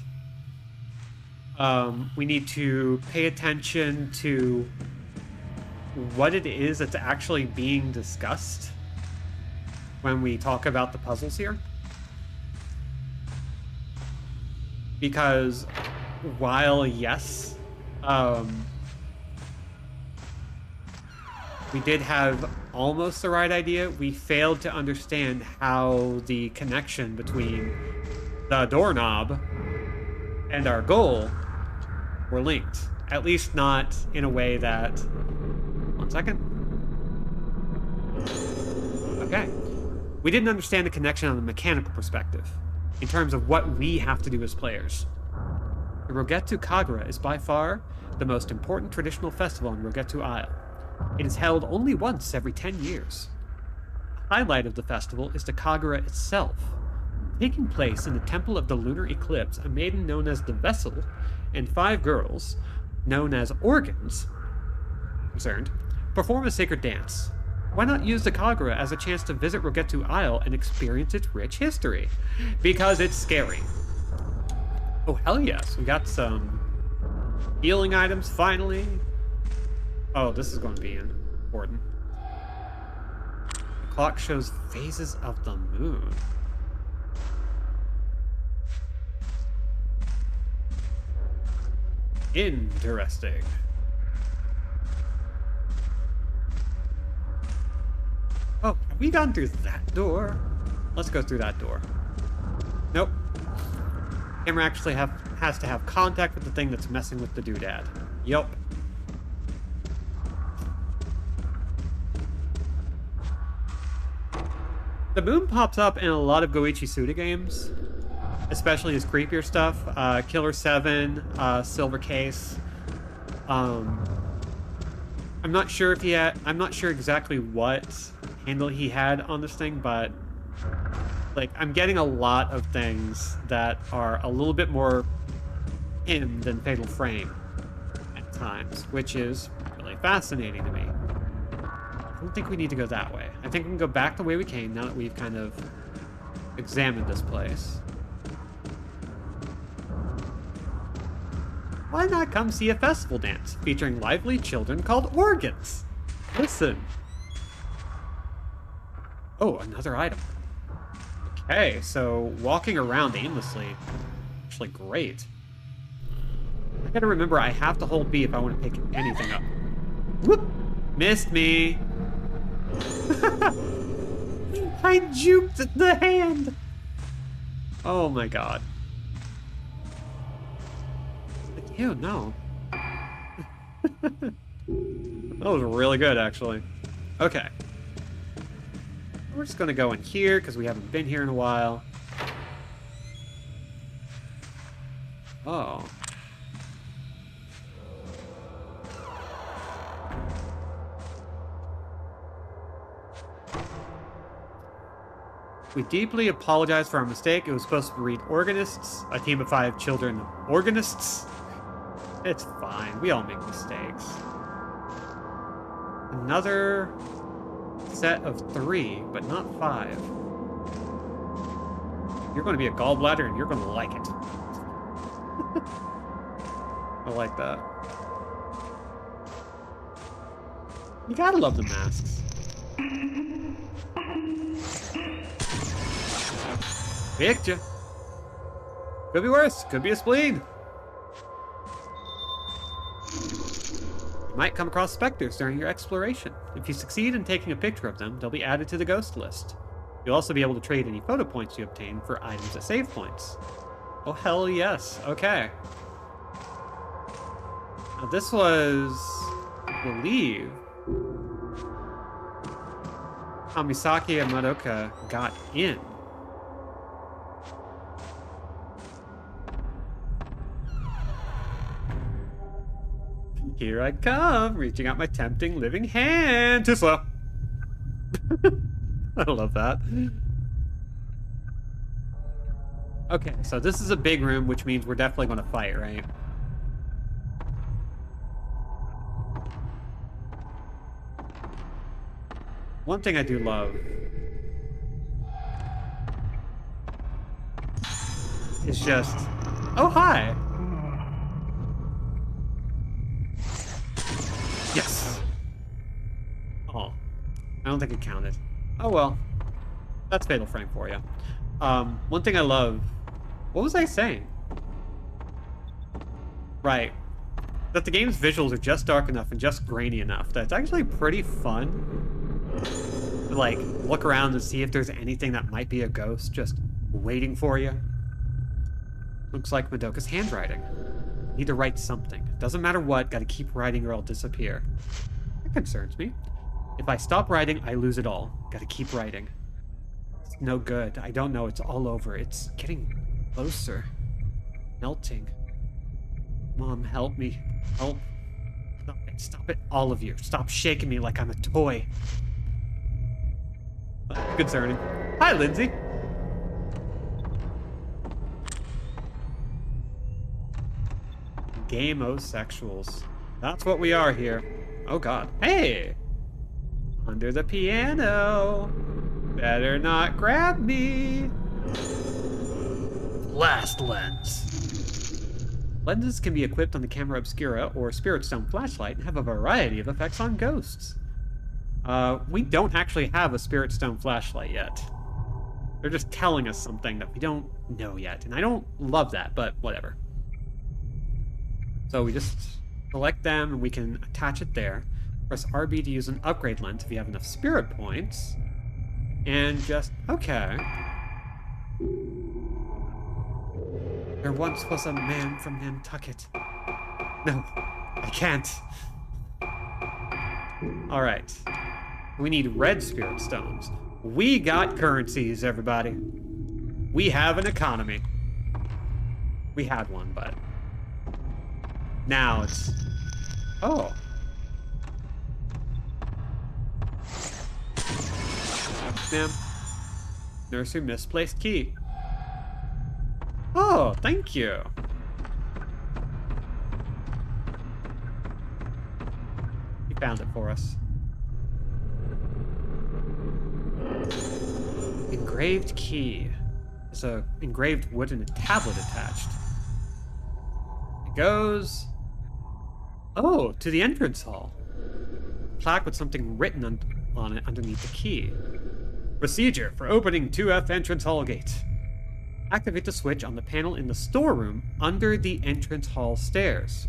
We need to pay attention to what it is that's actually being discussed when we talk about the puzzles here. Because while, yes, we did have almost the right idea, we failed to understand how the connection between the doorknob and our goal were linked. At least not in a way that... 1 second. Okay. We didn't understand the connection on a mechanical perspective, in terms of what we have to do as players. The Rogetu Kagura is by far the most important traditional festival in Rogetu Isle. It is held only once every 10 years. highlight of the festival is the Kagura itself. Taking place in the Temple of the Lunar Eclipse, a maiden known as the Vessel and 5 girls, known as organs, perform a sacred dance. Why not use the Kagura as a chance to visit Rogetu Isle and experience its rich history? Because it's scary. Oh, hell yes. We got some healing items, finally. Oh, this is going to be important. The clock shows phases of the moon. Interesting. Oh, have we gone through that door? Let's go through that door. Nope. Camera actually has to have contact with the thing that's messing with the doodad. Yup. The moon pops up in a lot of Goichi Suda games, especially his creepier stuff. Killer 7, Silver Case. I'm not sure if I'm not sure exactly what handle he had on this thing, but like I'm getting a lot of things that are a little bit more him than Fatal Frame at times, which is really fascinating to me. I don't think we need to go that way. I think we can go back the way we came now that we've kind of examined this place. Why not come see a festival dance featuring lively children called organs? Listen. Oh, another item. Okay, so walking around aimlessly, actually great. I gotta remember I have to hold B if I want to pick anything up. Whoop! Missed me. I juked the hand. Oh my god. Ew, no. That was really good, actually. Okay. We're just gonna go in here, because we haven't been here in a while. Oh. We deeply apologize for our mistake. It was supposed to read organists, a team of 5 children organists. It's fine. We all make mistakes. Another set of 3, but not 5. You're going to be a gallbladder and you're going to like it. I like that. You gotta love the masks. Picked you. Could be worse. Could be a spleen. You might come across specters during your exploration. If you succeed in taking a picture of them, they'll be added to the ghost list. You'll also be able to trade any photo points you obtain for items at save points. Oh, hell yes. Okay. Now, this was, I believe, how Misaki and Madoka got in. Here I come, reaching out my tempting living hand. Too slow. I love that. Okay, so this is a big room, which means we're definitely going to fight, right? One thing I do love is just... Oh, hi! Yes! Oh. I don't think it counted. Oh well. That's Fatal Frame for you. One thing I love... What was I saying? Right. That the game's visuals are just dark enough and just grainy enough that it's actually pretty fun to, like, look around and see if there's anything that might be a ghost just waiting for you. Looks like Madoka's handwriting. Need to write something. Doesn't matter what, gotta keep writing or I'll disappear. That concerns me. If I stop writing, I lose it all. Gotta keep writing. It's no good. I don't know. It's all over. It's getting closer. Melting. Mom, help me. Help. Stop it. Stop it. All of you. Stop shaking me like I'm a toy. Concerning. Hi, Lindsay. Gamosexuals. That's what we are here. Oh god. Hey! Under the piano. Better not grab me. Blast lens. Lenses can be equipped on the camera obscura or spirit stone flashlight and have a variety of effects on ghosts. We don't actually have a spirit stone flashlight yet. They're just telling us something that we don't know yet, and I don't love that, but whatever. So we just select them and we can attach it there. Press RB to use an upgrade lens if you have enough spirit points. And just, okay. There once was a man from Nantucket. No, I can't. Alright. We need red spirit stones. We got currencies, everybody. We have an economy. We had one, but... now it's... oh. Ma'am. Nurse who misplaced key. Oh, thank you. He found it for us. Engraved key. There's a engraved wood and a tablet attached. It goes... oh, to the entrance hall. A plaque with something written on it underneath the key. Procedure for opening 2F entrance hall gate. Activate the switch on the panel in the storeroom under the entrance hall stairs.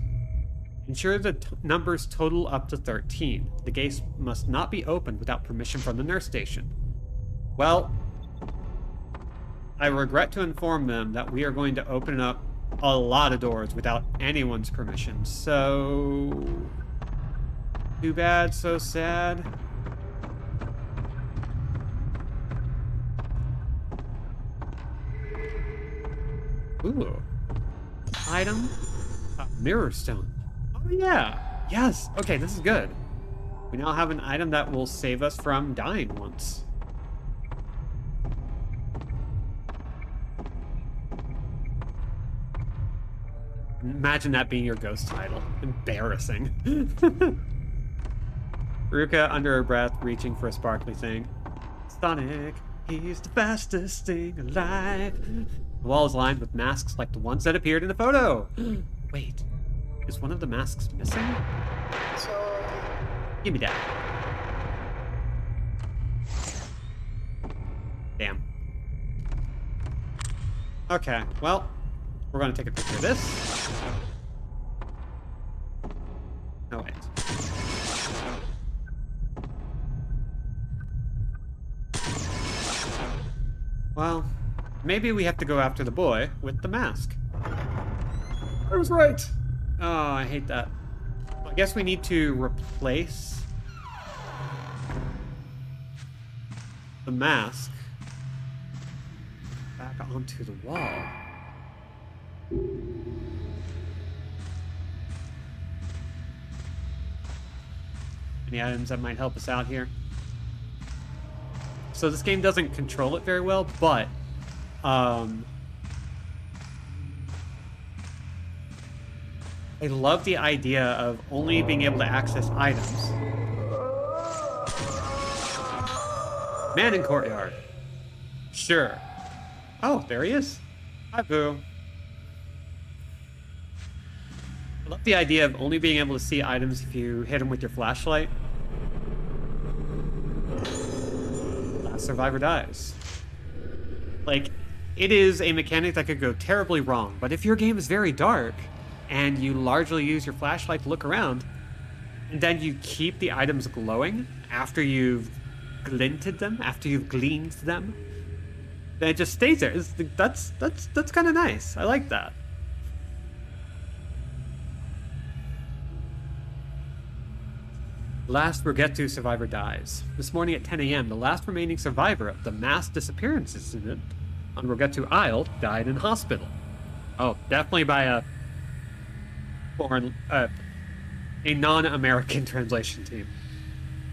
Ensure the numbers total up to 13. The gate must not be opened without permission from the nurse station. Well, I regret to inform them that we are going to open up a lot of doors without anyone's permission, so... too bad, so sad. Ooh. Item? Mirror stone. Oh yeah! Yes! Okay, this is good. We now have an item that will save us from dying once. Imagine that being your ghost title. Embarrassing. Ruka, under her breath, reaching for a sparkly thing. Sonic, he's the fastest thing alive. The wall is lined with masks like the ones that appeared in the photo. Wait, is one of the masks missing? Give me that. Damn. Okay, well, we're gonna take a picture of this. Oh, wait. Well, maybe we have to go after the boy with the mask. I was right. Oh, I hate that. Well, I guess we need to replace the mask back onto the wall. Any items that might help us out here? So this game doesn't control it very well, but I love the idea of only being able to access items. Man in courtyard. Sure. Oh, there he is. Hi, Boo. I love the idea of only being able to see items if you hit them with your flashlight. Last survivor dies. Like, it is a mechanic that could go terribly wrong, but if your game is very dark, and you largely use your flashlight to look around, and then you keep the items glowing after you've glinted them, after you've gleaned them, then it just stays there. That's kind of nice. I like that. Last Rogetsu survivor dies. This morning at 10 a.m., the last remaining survivor of the mass disappearance incident on Rogetsu Isle died in hospital. Oh, definitely by a foreign, a non-American translation team.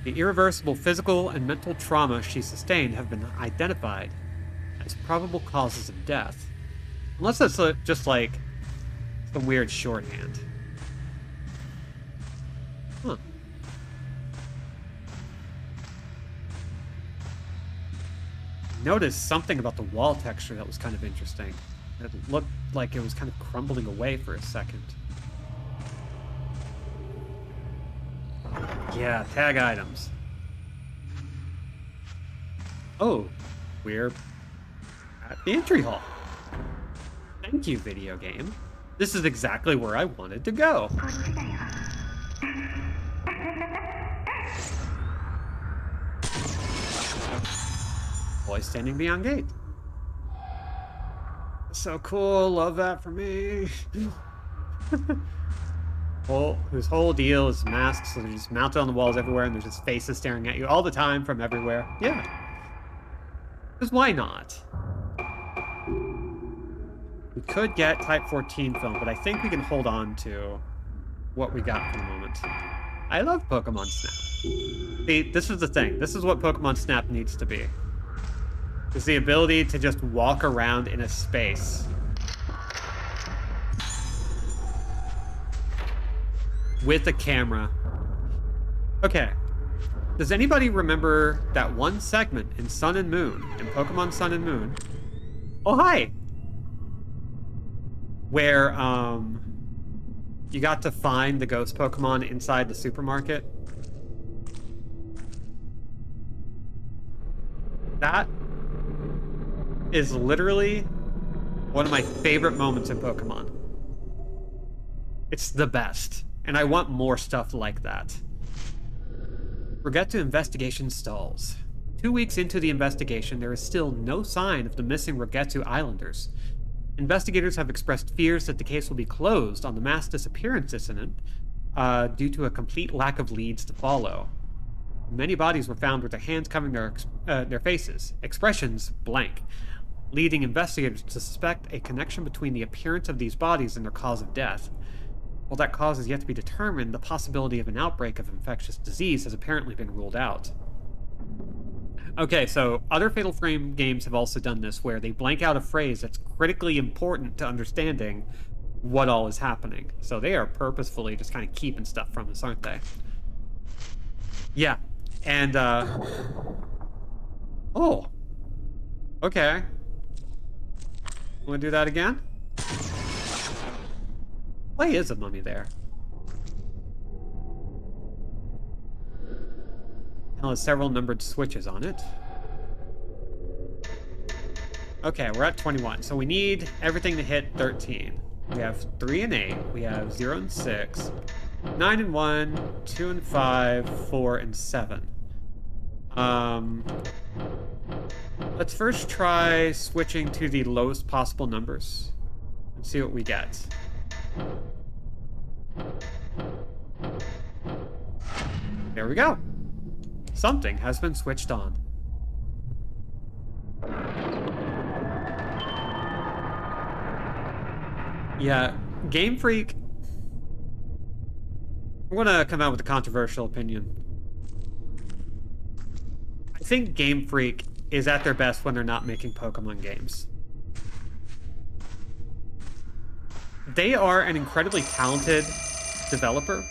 The irreversible physical and mental trauma she sustained have been identified as probable causes of death. Unless that's just like some weird shorthand. Huh. Noticed something about the wall texture that was kind of interesting. It looked like it was kind of crumbling away for a second. Yeah, tag items. Oh, we're at the entry hall. Thank you, video game. This is exactly where I wanted to go. Boy standing beyond gate. So cool, love that for me. Whose whole deal is masks, so they're just mounted on the walls everywhere, and there's just faces staring at you all the time from everywhere. Yeah. Because why not? We could get Type 14 film, but I think we can hold on to what we got for the moment. I love Pokemon Snap. See, this is the thing. This is what Pokemon Snap needs to be. Is the ability to just walk around in a space with a camera. Okay. Does anybody remember that one segment in Sun and Moon, in Pokemon Sun and Moon? Oh, hi! Where, you got to find the ghost Pokemon inside the supermarket? That is literally one of my favorite moments in Pokemon. It's the best. And I want more stuff like that. Regetsu investigation stalls. 2 weeks into the investigation, there is still no sign of the missing Regetsu Islanders. Investigators have expressed fears that the case will be closed on the mass disappearance incident due to a complete lack of leads to follow. Many bodies were found with their hands covering their faces, expressions blank, leading investigators to suspect a connection between the appearance of these bodies and their cause of death. While that cause is yet to be determined, the possibility of an outbreak of infectious disease has apparently been ruled out. Okay, so other Fatal Frame games have also done this, where they blank out a phrase that's critically important to understanding what all is happening. So they are purposefully just kind of keeping stuff from us, aren't they? Yeah, and, oh. Okay. Wanna do that again? Why is a mummy there? Panel has several numbered switches on it. Okay, we're at 21, so we need everything to hit 13. We have 3 and 8, we have 0 and 6, 9 and 1, 2 and 5, 4 and 7. Let's first try switching to the lowest possible numbers and see what we get. There we go. Something has been switched on. Yeah, Game Freak. I'm gonna come out with a controversial opinion. I think Game Freak is at their best when they're not making Pokemon games. They are an incredibly talented developer,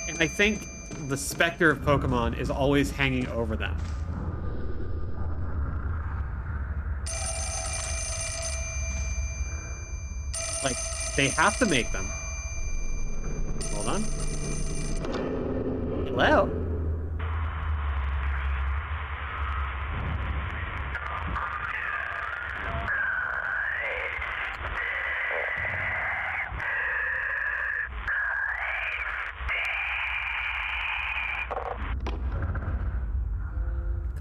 and I think the specter of Pokemon is always hanging over them. Like, they have to make them. Hold on. Hello?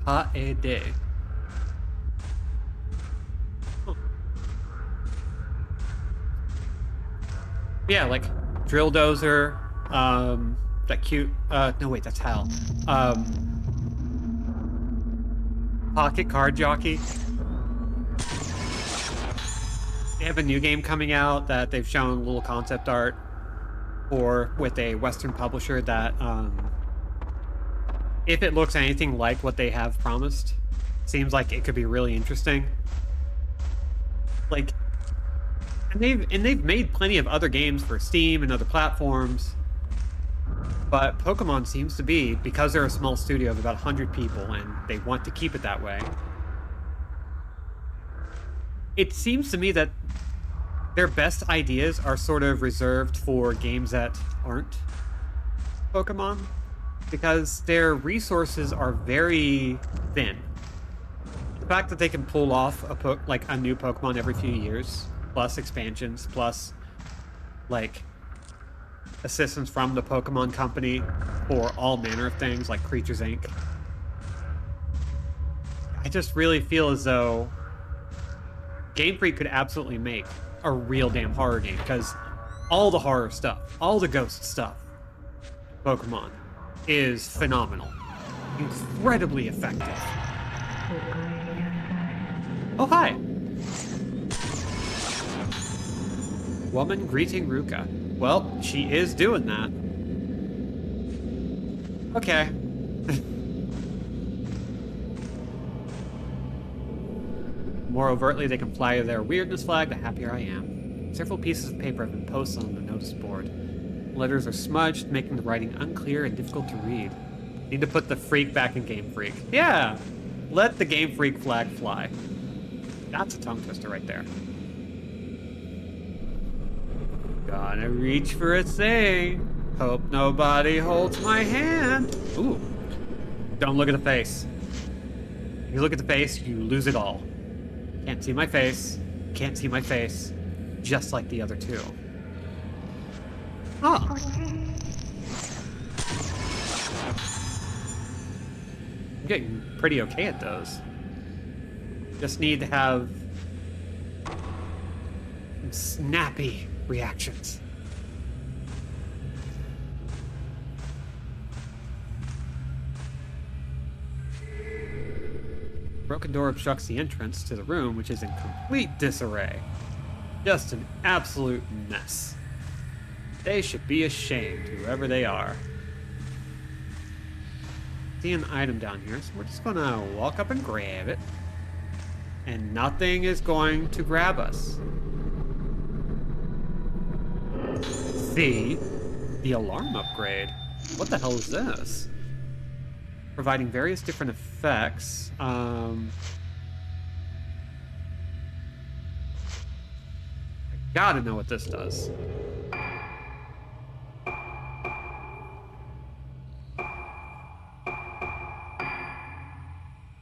Kaede. Huh. Yeah, like Drill Dozer, that cute, no wait, that's Hal. Pocket Card Jockey. They have a new game coming out that they've shown a little concept art for with a Western publisher that, if it looks anything like what they have promised, seems like it could be really interesting. Like, and they've made plenty of other games for Steam and other platforms. But Pokemon seems to be, because they're a small studio of about 100 people and they want to keep it that way, it seems to me that their best ideas are sort of reserved for games that aren't Pokemon, because their resources are very thin. The fact that they can pull off a new Pokemon every few years, plus expansions, plus like assistance from the Pokemon Company for all manner of things like Creatures Inc. I just really feel as though Game Freak could absolutely make a real damn horror game, because all the horror stuff, all the ghost stuff, Pokemon, is phenomenal. Incredibly effective. Oh, hi! Woman greeting Ruka. Well, she is doing that. Okay. More overtly, they can fly their weirdness flag, the happier I am. Several pieces of paper have been posted on the notice board. Letters are smudged, making the writing unclear and difficult to read. Need to put the freak back in Game Freak. Yeah! Let the Game Freak flag fly. That's a tongue twister right there. Gonna reach for a thing. Hope nobody holds my hand. Ooh. Don't look at the face. If you look at the face, you lose it all. Can't see my face. Can't see my face. Just like the other two. Huh. I'm getting pretty okay at those. Just need to have some snappy reactions. Broken door obstructs the entrance to the room, which is in complete disarray. Just an absolute mess. They should be ashamed, whoever they are. See an item down here, so we're just gonna walk up and grab it. And nothing is going to grab us. See? The alarm upgrade. What the hell is this? Providing various different effects. I gotta know what this does.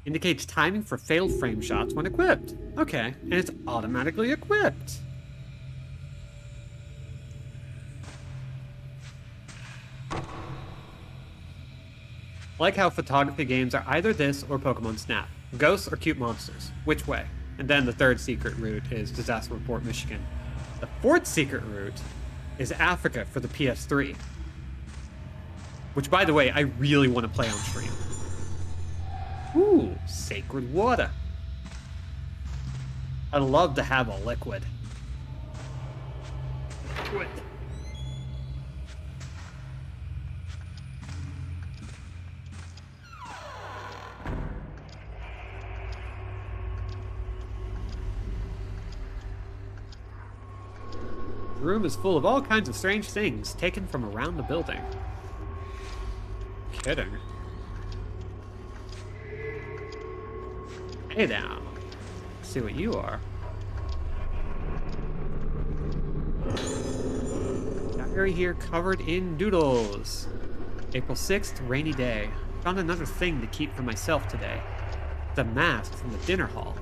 Indicates timing for failed frame shots when equipped. Okay, and it's automatically equipped. Like how photography games are either this or Pokemon Snap. Ghosts or cute monsters. Which way? And then the third secret route is Disaster Report Michigan. The fourth secret route is Africa for the PS3. Which, by the way, I really want to play on stream. Ooh, sacred water. I'd love to have a liquid. Liquid. The room is full of all kinds of strange things taken from around the building. Kidding. Hey now. Let's see what you are. Diary here covered in doodles. April 6th, rainy day. Found another thing to keep for myself today. The mask from the dinner hall.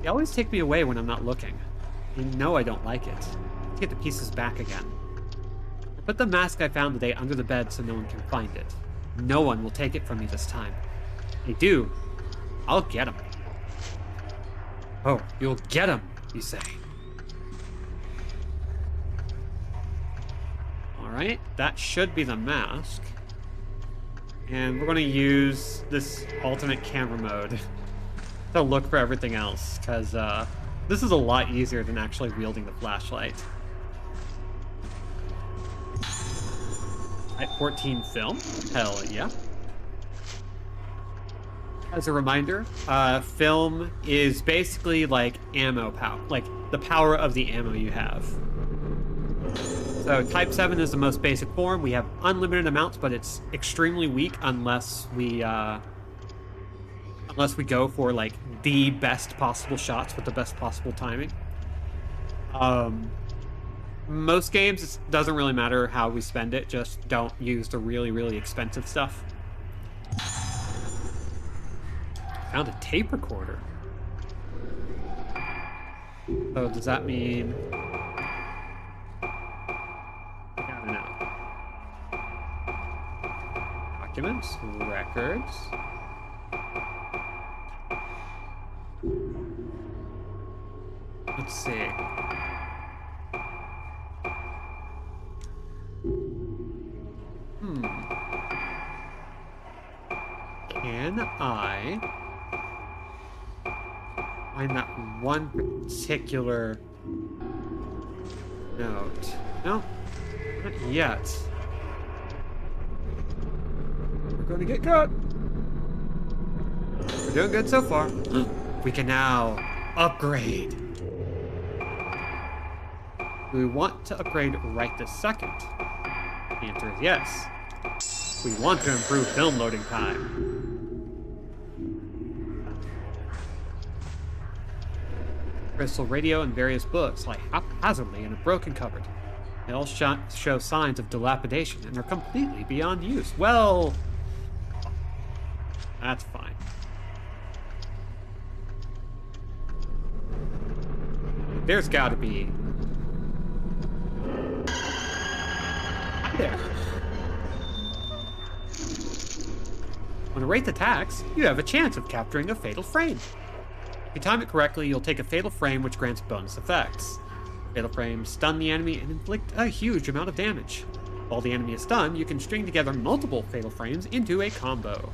They always take me away when I'm not looking. You know I don't like it. Let's get the pieces back again. I put the mask I found today under the bed so no one can find it. No one will take it from me this time. If they do, I'll get them. Oh, you'll get him, you say. Alright, that should be the mask. And we're going to use this alternate camera mode to look for everything else, because this is a lot easier than actually wielding the flashlight. At 14 film? Hell yeah. as a reminder, film is basically like ammo power, like the power of the ammo you have. So Type 7 is the most basic form. We have unlimited amounts, but it's extremely weak unless we go for like the best possible shots with the best possible timing. Most games, it doesn't really matter how we spend it. Just don't use the really, really expensive stuff. Found a tape recorder. So does that mean... I don't know. Documents, records. Let's see. Can I find that one particular note? No, not yet. We're going to get caught. We're doing good so far. We can now upgrade. Do we want to upgrade right this second? The answer is yes. We want to improve film loading time. Crystal radio and various books lie haphazardly in a broken cupboard. They all show signs of dilapidation and are completely beyond use. Well, that's fine. There's gotta be... There. When a wraith attacks, you have a chance of capturing a fatal frame. If you time it correctly, you'll take a fatal frame which grants bonus effects. Fatal frames stun the enemy and inflict a huge amount of damage. While the enemy is stunned, you can string together multiple fatal frames into a combo.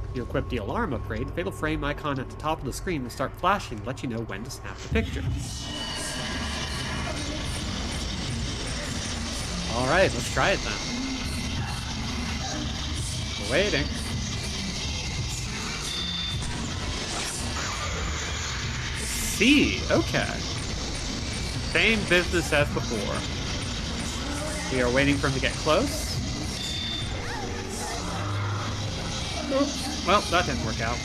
If you equip the alarm upgrade, the fatal frame icon at the top of the screen will start flashing to let you know when to snap the picture. Alright, let's try it then. We're waiting. C, okay. Same business as before. We are waiting for him to get close. Oops. Well, that didn't work out.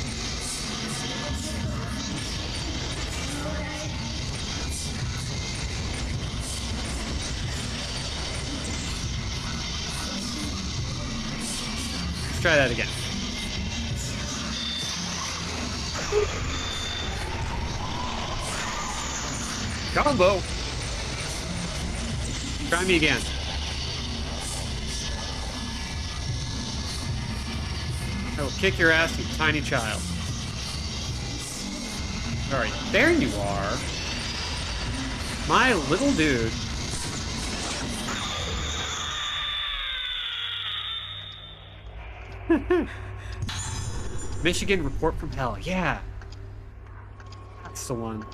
Let's try that again. Combo! Try me again. I will kick your ass, you tiny child. Alright, there you are. My little dude. Michigan report from hell. Yeah. That's the one.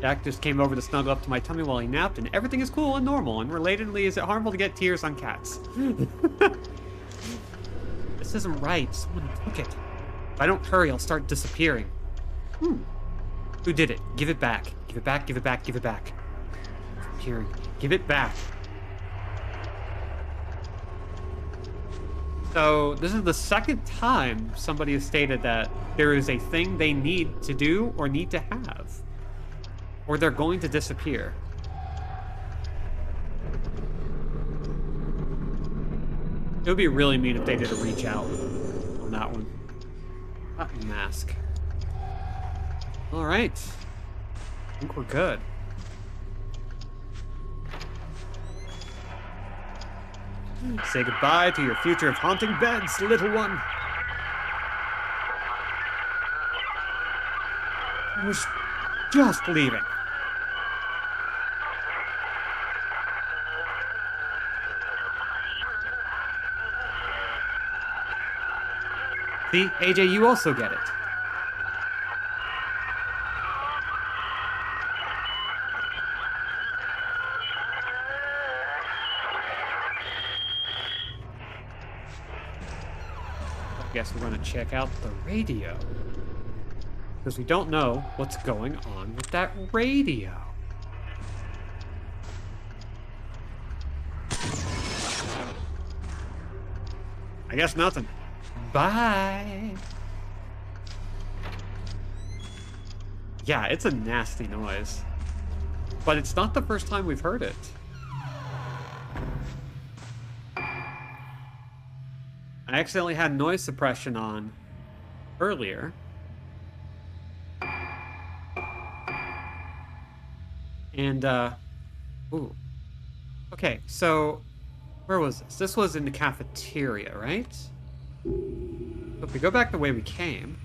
Jack just came over to snuggle up to my tummy while he napped, and everything is cool and normal. And relatedly, is it harmful to get tears on cats? This isn't right. Someone took it. If I don't hurry, I'll start disappearing. Who did it? Give it back. Give it back, give it back, give it back. Disappearing. Give it back. So, this is the second time somebody has stated that there is a thing they need to do or need to have. Or they're going to disappear. It would be really mean if they did a reach out on that one. That mask. Alright. I think we're good. Say goodbye to your future of haunting beds, little one. I was just leaving. See, AJ, you also get it. Guess we're gonna check out the radio. Because we don't know what's going on with that radio. I guess nothing. Bye. Yeah, it's a nasty noise. But it's not the first time we've heard it. I accidentally had noise suppression on earlier. And, ooh. Okay, so, where was this? This was in the cafeteria, right? So if we go back the way we came...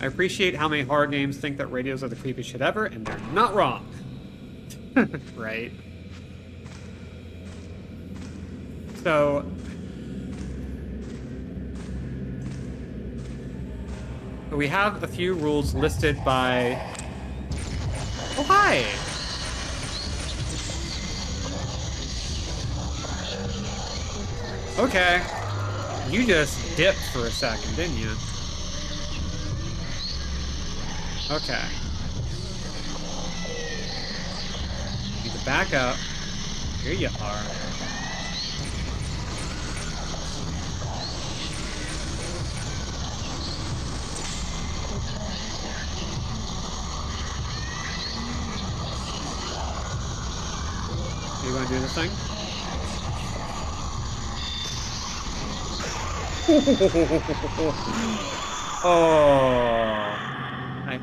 I appreciate how many horror games think that radios are the creepiest shit ever, and they're not wrong. Right? So... we have a few rules listed by... Oh, hi! Okay. You just dipped for a second, didn't you? Okay. Need to back up. Here you are. You gonna do this thing? Oh, I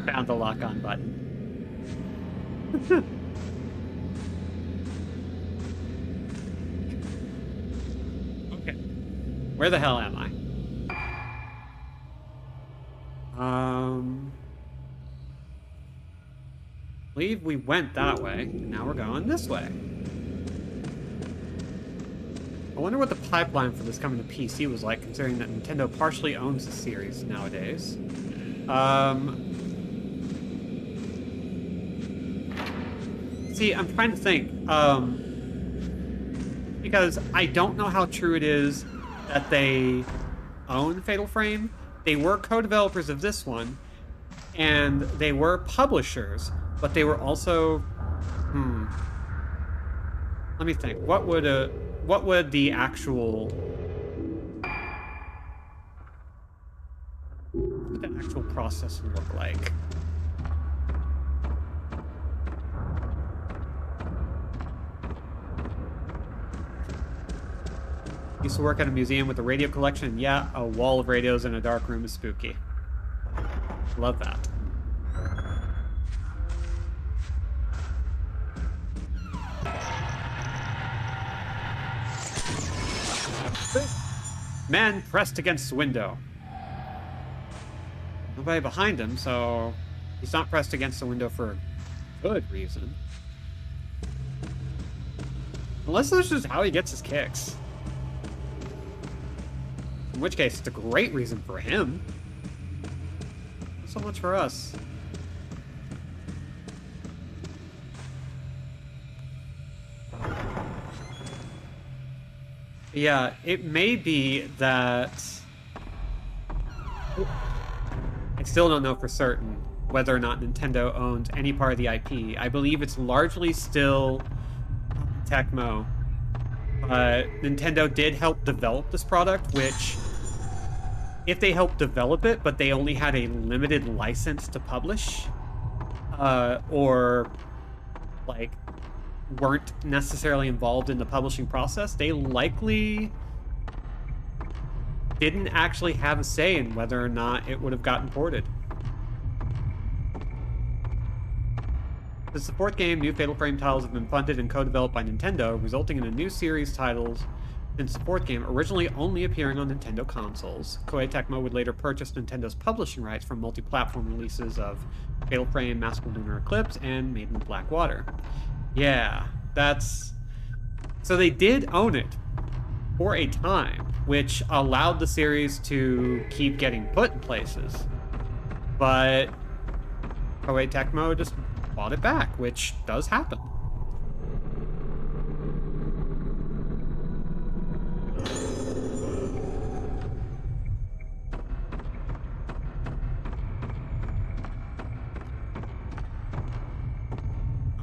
found the lock-on button. Okay, where the hell am I? I believe we went that way, and now we're going this way. I wonder what the pipeline for this coming to PC was like, considering that Nintendo partially owns the series nowadays. See, I'm trying to think. Because I don't know how true it is that they own Fatal Frame. They were co-developers of this one, and they were publishers, but they were also... Let me think. What would the actual... What would the actual process look like? Used to work at a museum with a radio collection. Yeah, a wall of radios in a dark room is spooky. Love that. Man pressed against the window. Nobody behind him, so he's not pressed against the window for a good reason. Unless that's just how he gets his kicks. In which case, it's a great reason for him. Not so much for us. Yeah, it may be that... I still don't know for certain whether or not Nintendo owns any part of the IP. I believe it's largely still Tecmo. Nintendo did help develop this product, which... If they helped develop it, but they only had a limited license to publish, or, like, weren't necessarily involved in the publishing process, they likely didn't actually have a say in whether or not it would have gotten ported. Since the fourth game, new Fatal Frame titles have been funded and co-developed by Nintendo, resulting in a new series titles since the fourth game, originally only appearing on Nintendo consoles. Koei Tecmo would later purchase Nintendo's publishing rights for multi-platform releases of Fatal Frame, Mask of Lunar Eclipse, and Maiden of Blackwater. Yeah, that's... So they did own it for a time, which allowed the series to keep getting put in places. But Koei Tecmo just bought it back, which does happen.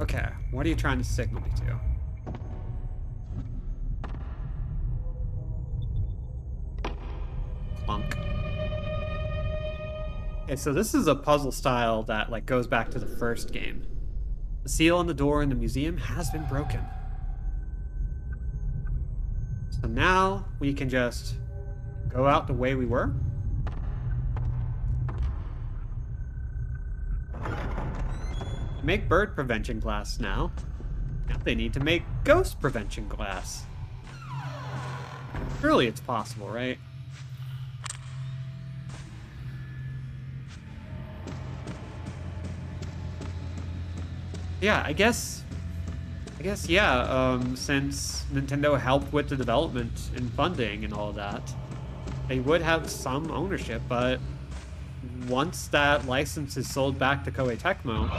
Okay, what are you trying to signal me to? Clunk. Okay, so this is a puzzle style that like goes back to the first game. The seal on the door in the museum has been broken. So now we can just go out the way we were. Make bird prevention glass now. Now they need to make ghost prevention glass. Surely it's possible, right? Yeah, I guess, yeah, since Nintendo helped with the development and funding and all that, they would have some ownership, but once that license is sold back to Koei Tecmo,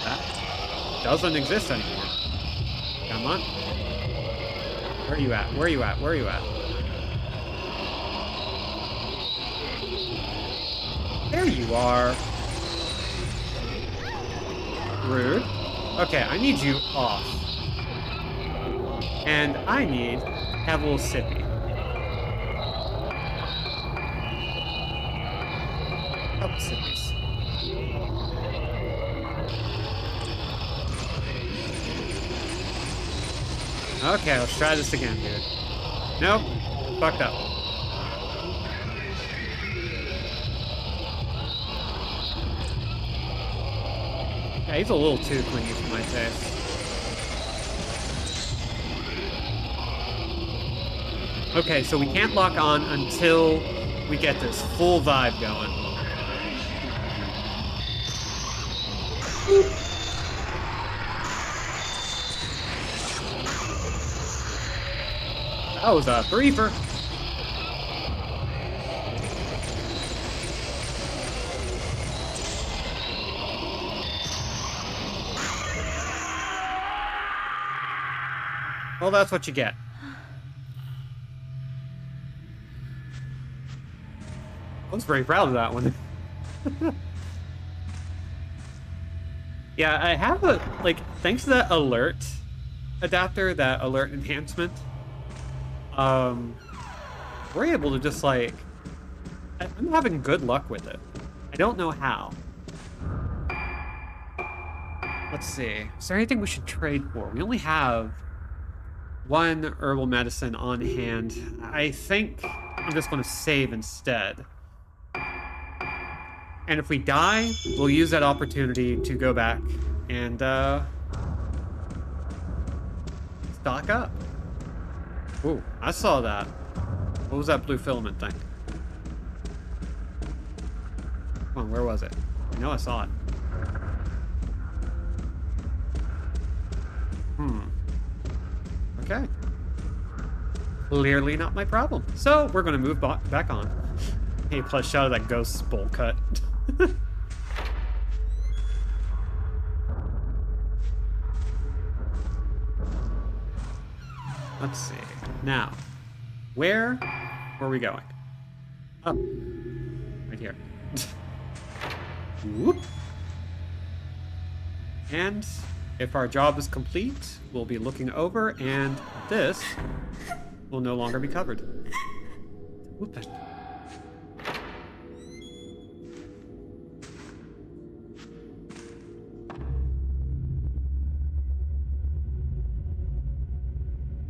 that doesn't exist anymore. Come on. Where are you at? Where are you at? Where are you at? There you are. Rude. Okay, I need you off. And I need to have a little sippy. Couple sippies. Okay, let's try this again, dude. Nope. Fucked up. Yeah, he's a little too clingy for my taste. Okay, so we can't lock on until we get this full vibe going. That was a briefer. Well, that's what you get. I was very proud of that one. Yeah, I have a, like, thanks to that alert adapter, that alert enhancement, we're able to just, like, I'm having good luck with it. I don't know how. Let's see. Is there anything we should trade for? We only have one herbal medicine on hand. I think I'm just going to save instead. And if we die, we'll use that opportunity to go back and stock up. Ooh, I saw that. What was that blue filament thing? Come on, where was it? I know I saw it. Okay. Clearly not my problem. So we're going to move back on. Hey, plus shout out that ghost bowl cut. Let's see. Now, where are we going? Oh, right here. Whoop. And if our job is complete, we'll be looking over, and this will no longer be covered. Whoop it.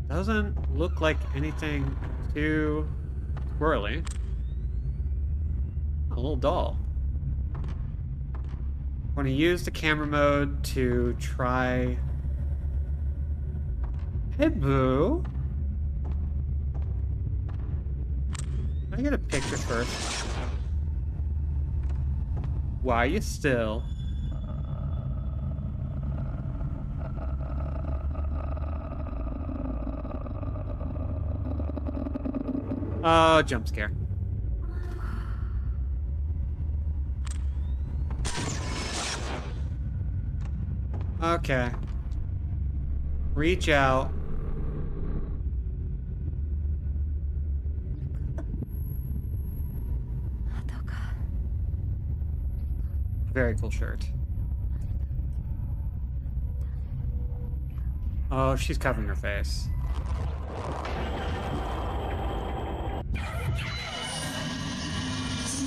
Doesn't look like anything too squirrely. A little doll. I'm going to use the camera mode to try... Hey, boo. Can I get a picture first? Why are you still? Oh, jump scare. Okay. Reach out. Very cool shirt. Oh, she's covering her face.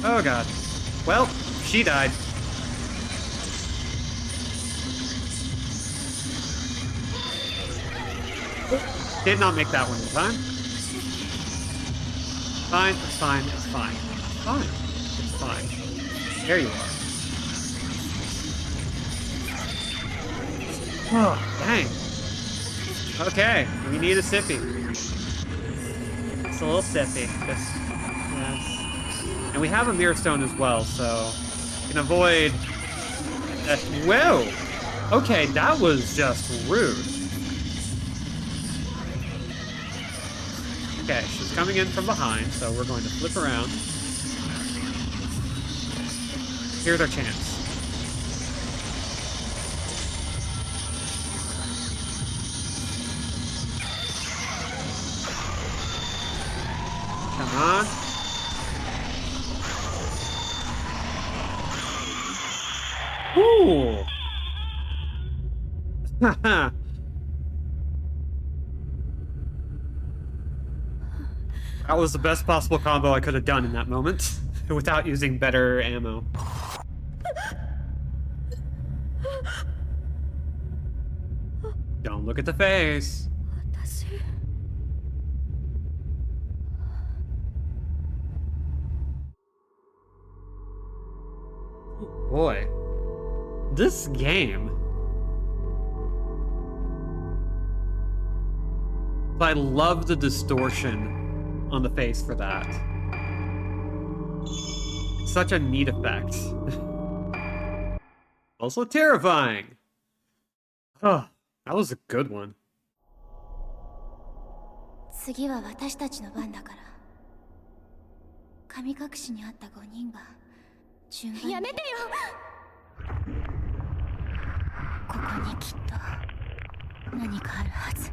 Oh god. Well, she died. Did not make that one in time. Fine, it's fine, it's fine. It's fine. It's fine. There you are. Oh, dang. Okay, we need a sippy. It's a little sippy. Yes. And we have a mirror stone as well, so we can avoid that. Whoa! Okay, that was just rude. Okay, she's coming in from behind, so we're going to flip around. Here's our chance. Come on. Ooh. Haha. That was the best possible combo I could have done in that moment without using better ammo. Don't look at the face. Boy, this game. I love the distortion on the face for that. It's such a neat effect. Also terrifying. Oh, that was a good one. 次は私たちの番だから。神隠しにあった5人が順番に。やめてよ。ここにきっと何かあるはず。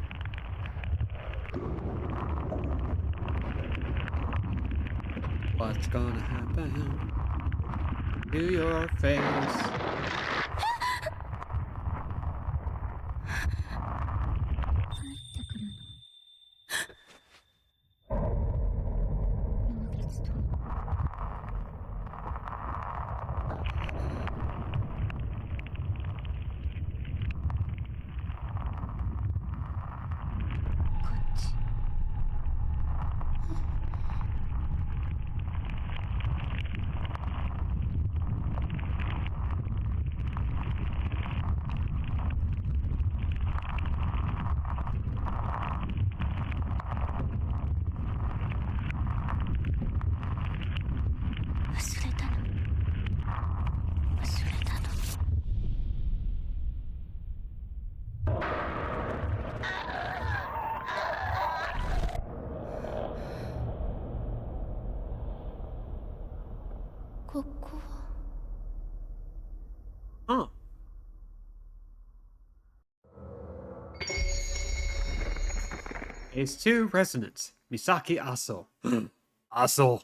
What's gonna happen to your face? Oh. Phase 2, Resonance. Misaki Aso. Aso.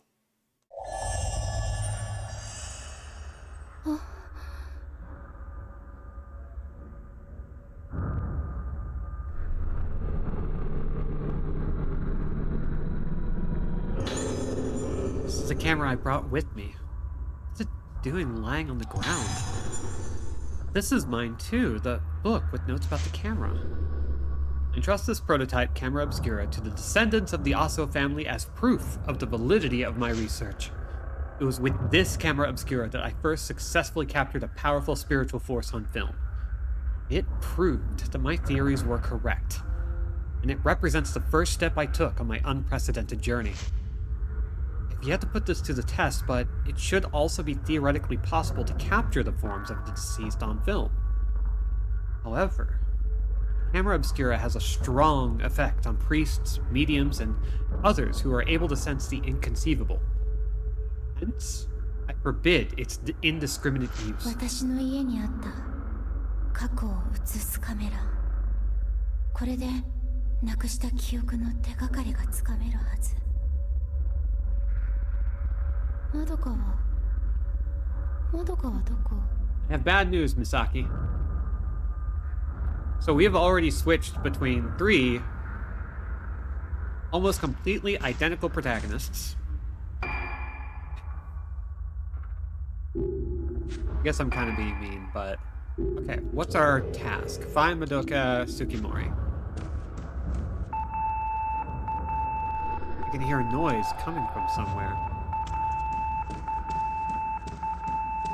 This is a camera I brought with me. What's it doing lying on the ground? This is mine too, the book with notes about the camera. I entrust this prototype camera obscura to the descendants of the Aso family as proof of the validity of my research. It was with this camera obscura that I first successfully captured a powerful spiritual force on film. It proved that my theories were correct, and it represents the first step I took on my unprecedented journey. I've yet to put this to the test, but it should also be theoretically possible to capture the forms of the deceased on film. However, camera obscura has a strong effect on priests, mediums, and others who are able to sense the inconceivable. Hence, I forbid its indiscriminate use. 私の家にあった過去を映すカメラ。これでなくした記憶の手がかりがつかめるはず。まどかはどこ？ I have bad news, Misaki. So we have already switched between 3 almost completely identical protagonists. I guess I'm kind of being mean, but... Okay, what's our task? Find Madoka Tsukimori. I can hear a noise coming from somewhere.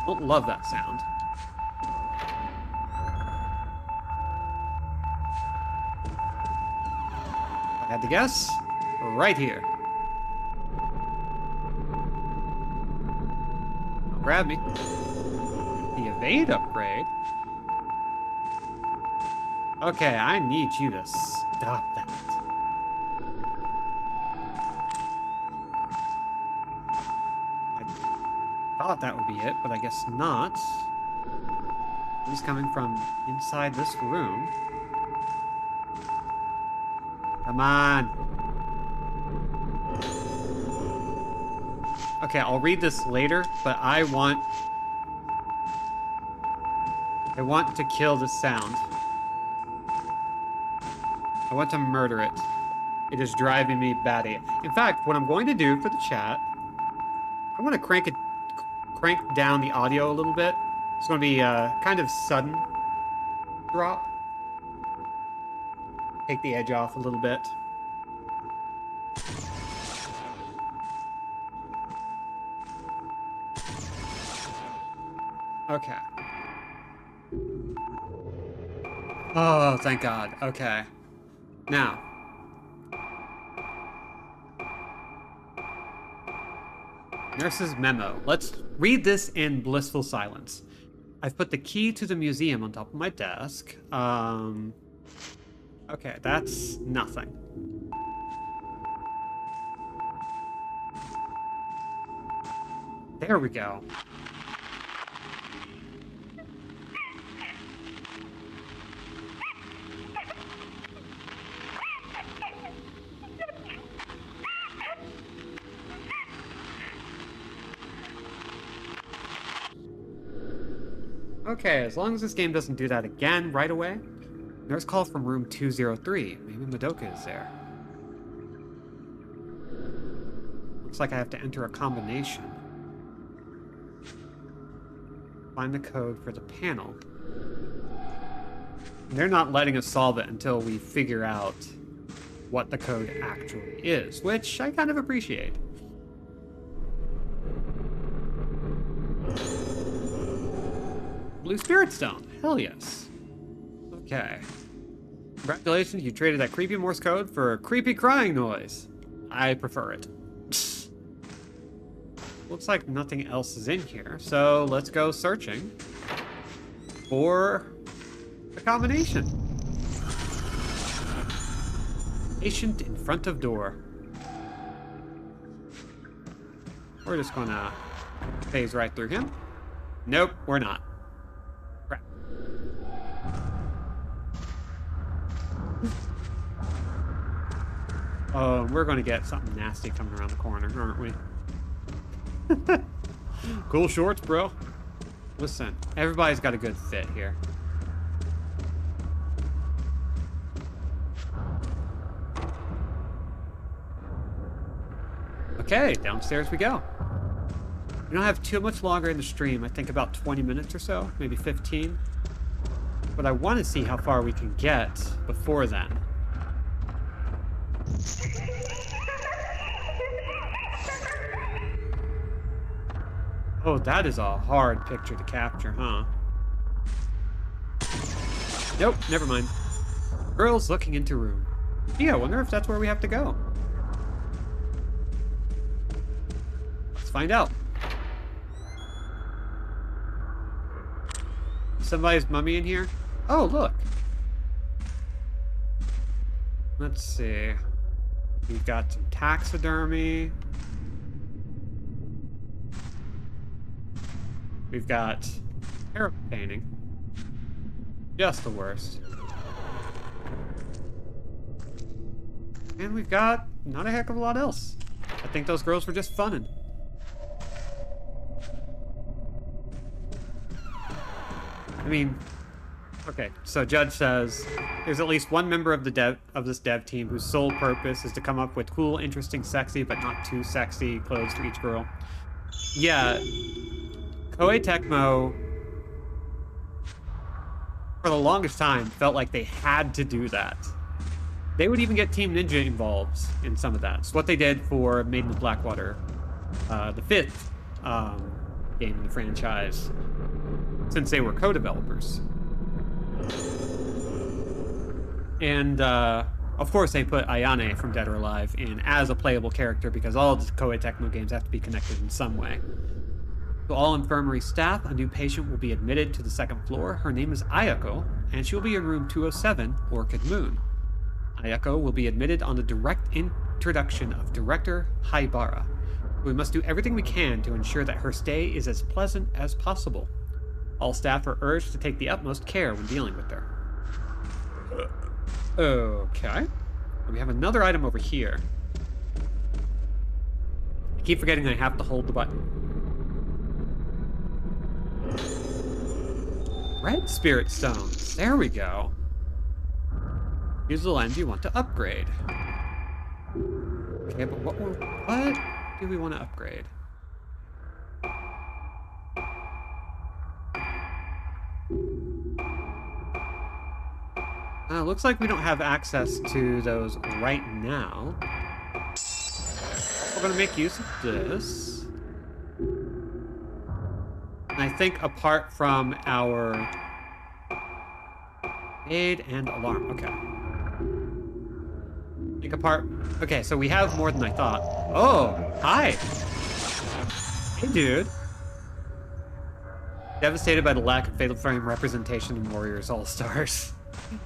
Don't love that sound. I had to guess. Right here. Don't grab me. The evade upgrade? Okay, I need you to stop that. I thought that would be it, but I guess not. He's coming from inside this room. Come on. Okay, I'll read this later, but I want to kill this sound. I want to murder it. It is driving me batty. In fact, what I'm going to do for the chat, I want to crank down the audio a little bit. It's going to be a kind of sudden drop. Take the edge off a little bit. Okay. Oh, thank God. Okay. Now. Nurse's memo. Let's read this in blissful silence. I've put the key to the museum on top of my desk. Okay, that's nothing. There we go. Okay, as long as this game doesn't do that again right away. Nurse call from room 203. Maybe Madoka is there. Looks like I have to enter a combination. Find the code for the panel. They're not letting us solve it until we figure out what the code actually is, which I kind of appreciate. Blue Spirit Stone. Hell yes. Okay. Congratulations, you traded that creepy Morse code for a creepy crying noise. I prefer it. Looks like nothing else is in here, so let's go searching for the combination. Patient in front of door. We're just gonna phase right through him. Nope, we're not. Crap. Oh, we're gonna get something nasty coming around the corner, aren't we? Cool shorts, bro. Listen, everybody's got a good fit here. Okay, downstairs we go. We don't have too much longer in the stream. I think about 20 minutes or so, maybe 15. But I want to see how far we can get before then. Oh, that is a hard picture to capture, huh? Nope, never mind. Girls looking into room. Yeah, I wonder if that's where we have to go. Let's find out. Somebody's mummy in here? Oh, look. Let's see. We've got some taxidermy. We've got tarot painting. Just the worst. And we've got not a heck of a lot else. I think those girls were just funning. I mean, okay, so Judge says there's at least one member of this dev team whose sole purpose is to come up with cool, interesting, sexy, but not too sexy clothes for each girl. Yeah, Koei Tecmo, for the longest time, felt like they had to do that. They would even get Team Ninja involved in some of that. It's what they did for Maiden of Blackwater, the 5th game in the franchise, since they were co-developers. And, of course, they put Ayane from Dead or Alive in as a playable character because all the Koei Tecmo games have to be connected in some way. To all infirmary staff, a new patient will be admitted to the 2nd floor. Her name is Ayako, and she will be in room 207, Orchid Moon. Ayako will be admitted on the direct introduction of Director Haibara. We must do everything we can to ensure that her stay is as pleasant as possible. All staff are urged to take the utmost care when dealing with her. Okay. We have another item over here. I keep forgetting I have to hold the button. Red Spirit Stones. There we go. Use the lens you want to upgrade. Okay, but what do we want to upgrade? Looks like we don't have access to those right now. We're going to make use of this. And I think apart from our aid and alarm. Okay. Okay, so we have more than I thought. Oh, hi. Hey, dude. Devastated by the lack of Fatal Frame representation in Warriors All-Stars.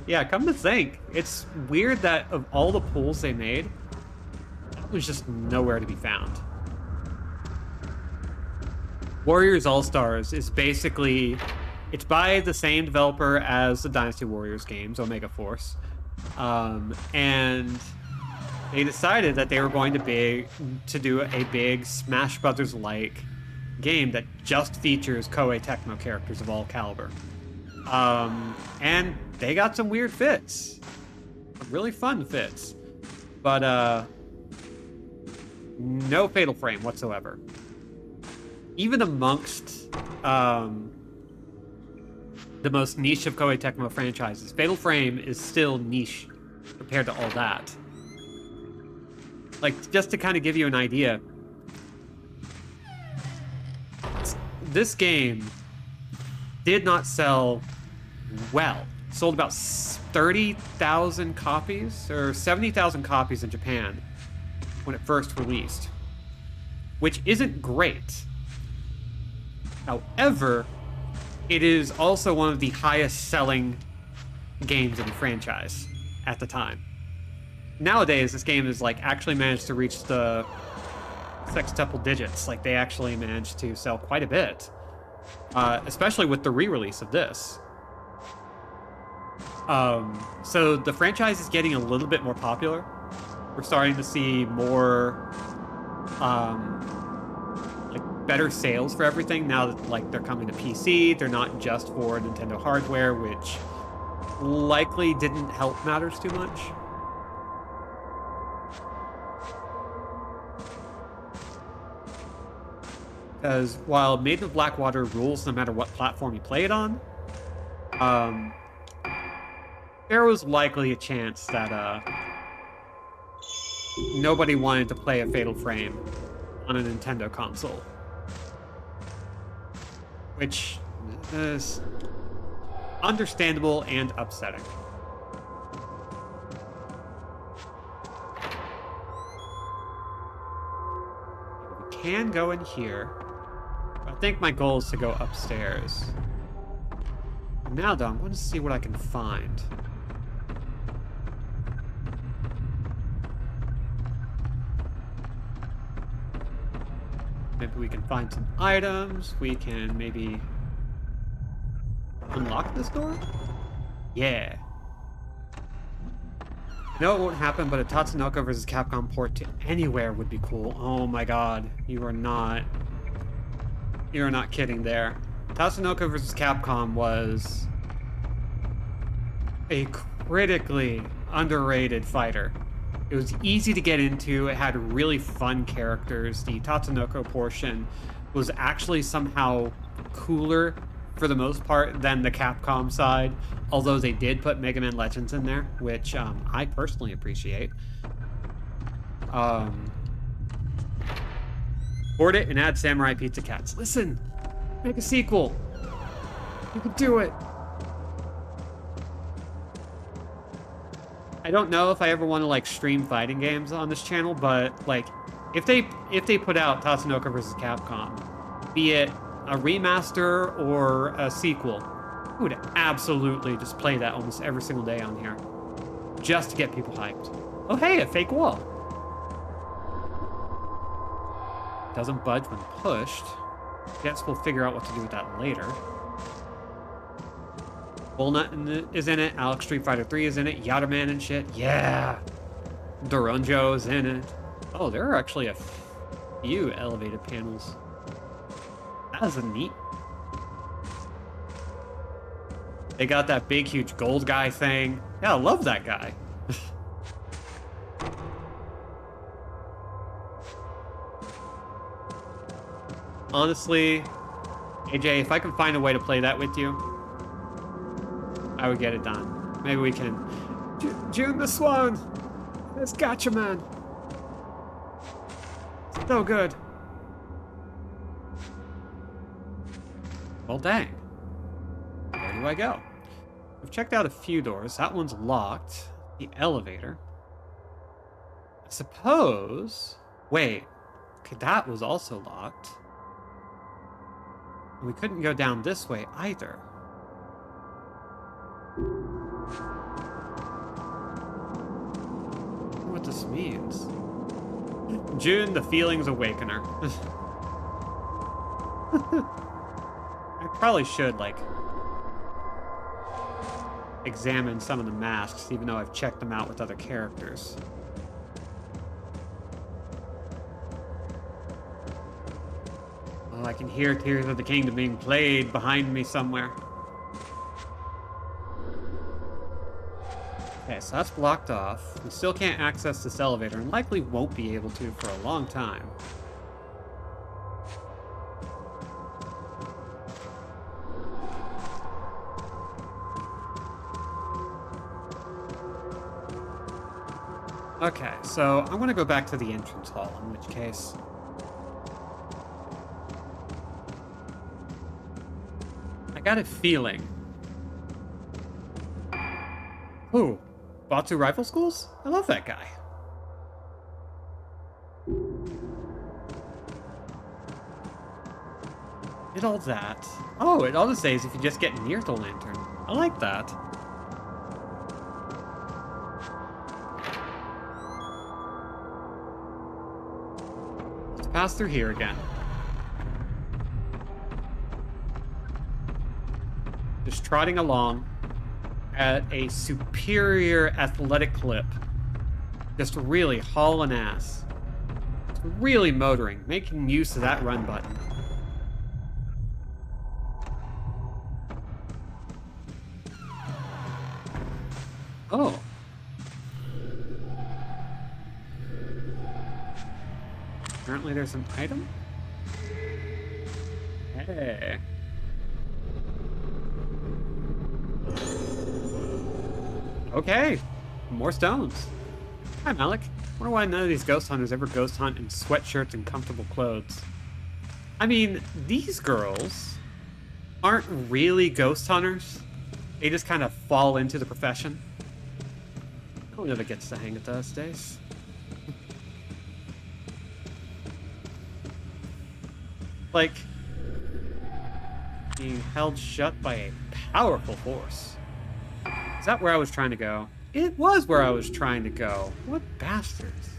Yeah, come to think, it's weird that of all the pools they made, that was just nowhere to be found. Warriors All-Stars is basically, it's by the same developer as the Dynasty Warriors games, Omega Force. And they decided that they were going to do a big Smash Brothers-like game that just features Koei Tecmo characters of all caliber. And they got some weird fits. Some really fun fits. But, no Fatal Frame whatsoever. Even amongst, the most niche of Koei Tecmo franchises, Fatal Frame is still niche compared to all that. Like, just to kind of give you an idea, this game did not sell well. Sold about 30,000 copies, or 70,000 copies in Japan when it first released, which isn't great. However, it is also one of the highest selling games in the franchise at the time. Nowadays, this game has like actually managed to reach the sextuple digits. Like, they actually managed to sell quite a bit, especially with the re-release of this. So the franchise is getting a little bit more popular. We're starting to see more, like, better sales for everything now that, like, they're coming to PC. They're not just for Nintendo hardware, which likely didn't help matters too much. Because while Maiden of Blackwater rules no matter what platform you play it on, there was likely a chance that nobody wanted to play a Fatal Frame on a Nintendo console. Which is understandable and upsetting. We can go in here. I think my goal is to go upstairs. Now though, I'm going to see what I can find. Maybe we can find some items. We can maybe unlock this door? Yeah. I know it won't happen, but a Tatsunoko versus Capcom port to anywhere would be cool. Oh my god. You are not kidding there. Tatsunoko versus Capcom was a critically underrated fighter. It was easy to get into. It had really fun characters. The Tatsunoko portion was actually somehow cooler for the most part than the Capcom side, although they did put Mega Man Legends in there, which I personally appreciate. Board it and add Samurai Pizza Cats. Listen, make a sequel. You can do it. I don't know if I ever want to like stream fighting games on this channel, but like if they put out Tatsunoko vs. Capcom, be it a remaster or a sequel, I would absolutely just play that almost every single day on here, just to get people hyped. Oh hey, a fake wall. Doesn't budge when pushed. Guess we'll figure out what to do with that later. Walnut is in it. Alex Street Fighter 3 is in it. Yatterman and shit. Yeah. Doronjo is in it. Oh, there are actually a few elevated panels. That is a neat. They got that big, huge gold guy thing. Yeah, I love that guy. Honestly, AJ, if I can find a way to play that with you, I would get it done. Maybe we can. June the Swan! It's Gotcha Man! So good. Well, dang. Where do I go? I've checked out a few doors. That one's locked. The elevator. I suppose... Wait. Okay, that was also locked. We couldn't go down this way either. I wonder what this means. June, the feelings awakener. I probably should, like, examine some of the masks, even though I've checked them out with other characters. Oh, I can hear Tears of the Kingdom being played behind me somewhere. Okay, so that's blocked off. We still can't access this elevator, and likely won't be able to for a long time. Okay, so I'm gonna go back to the entrance hall, in which case... I got a feeling. Ooh, Batu Rifle Schools? I love that guy. Did all that. Oh, it all says if you just get near the lantern. I like that. Let's pass through here again. Just trotting along at a superior athletic clip. Just really hauling ass. Just really motoring, making use of that run button. Oh. Apparently there's an item? Hey. Okay, more stones. Hi, Malik. Wonder why none of these ghost hunters ever ghost hunt in sweatshirts and comfortable clothes. I mean, these girls aren't really ghost hunters. They just kind of fall into the profession. No one ever gets the hang of those days. Like, being held shut by a powerful force. Is that where I was trying to go? It was where I was trying to go. What bastards.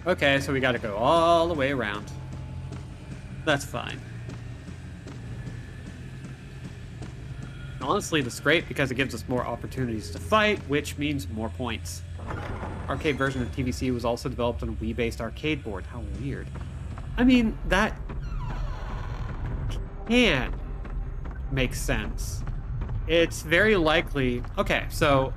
Okay, so we gotta go all the way around. That's fine. Honestly, that's great because it gives us more opportunities to fight, which means more points. Arcade version of TVC was also developed on a Wii-based arcade board. How weird. I mean, that can make sense. It's very likely... Okay, so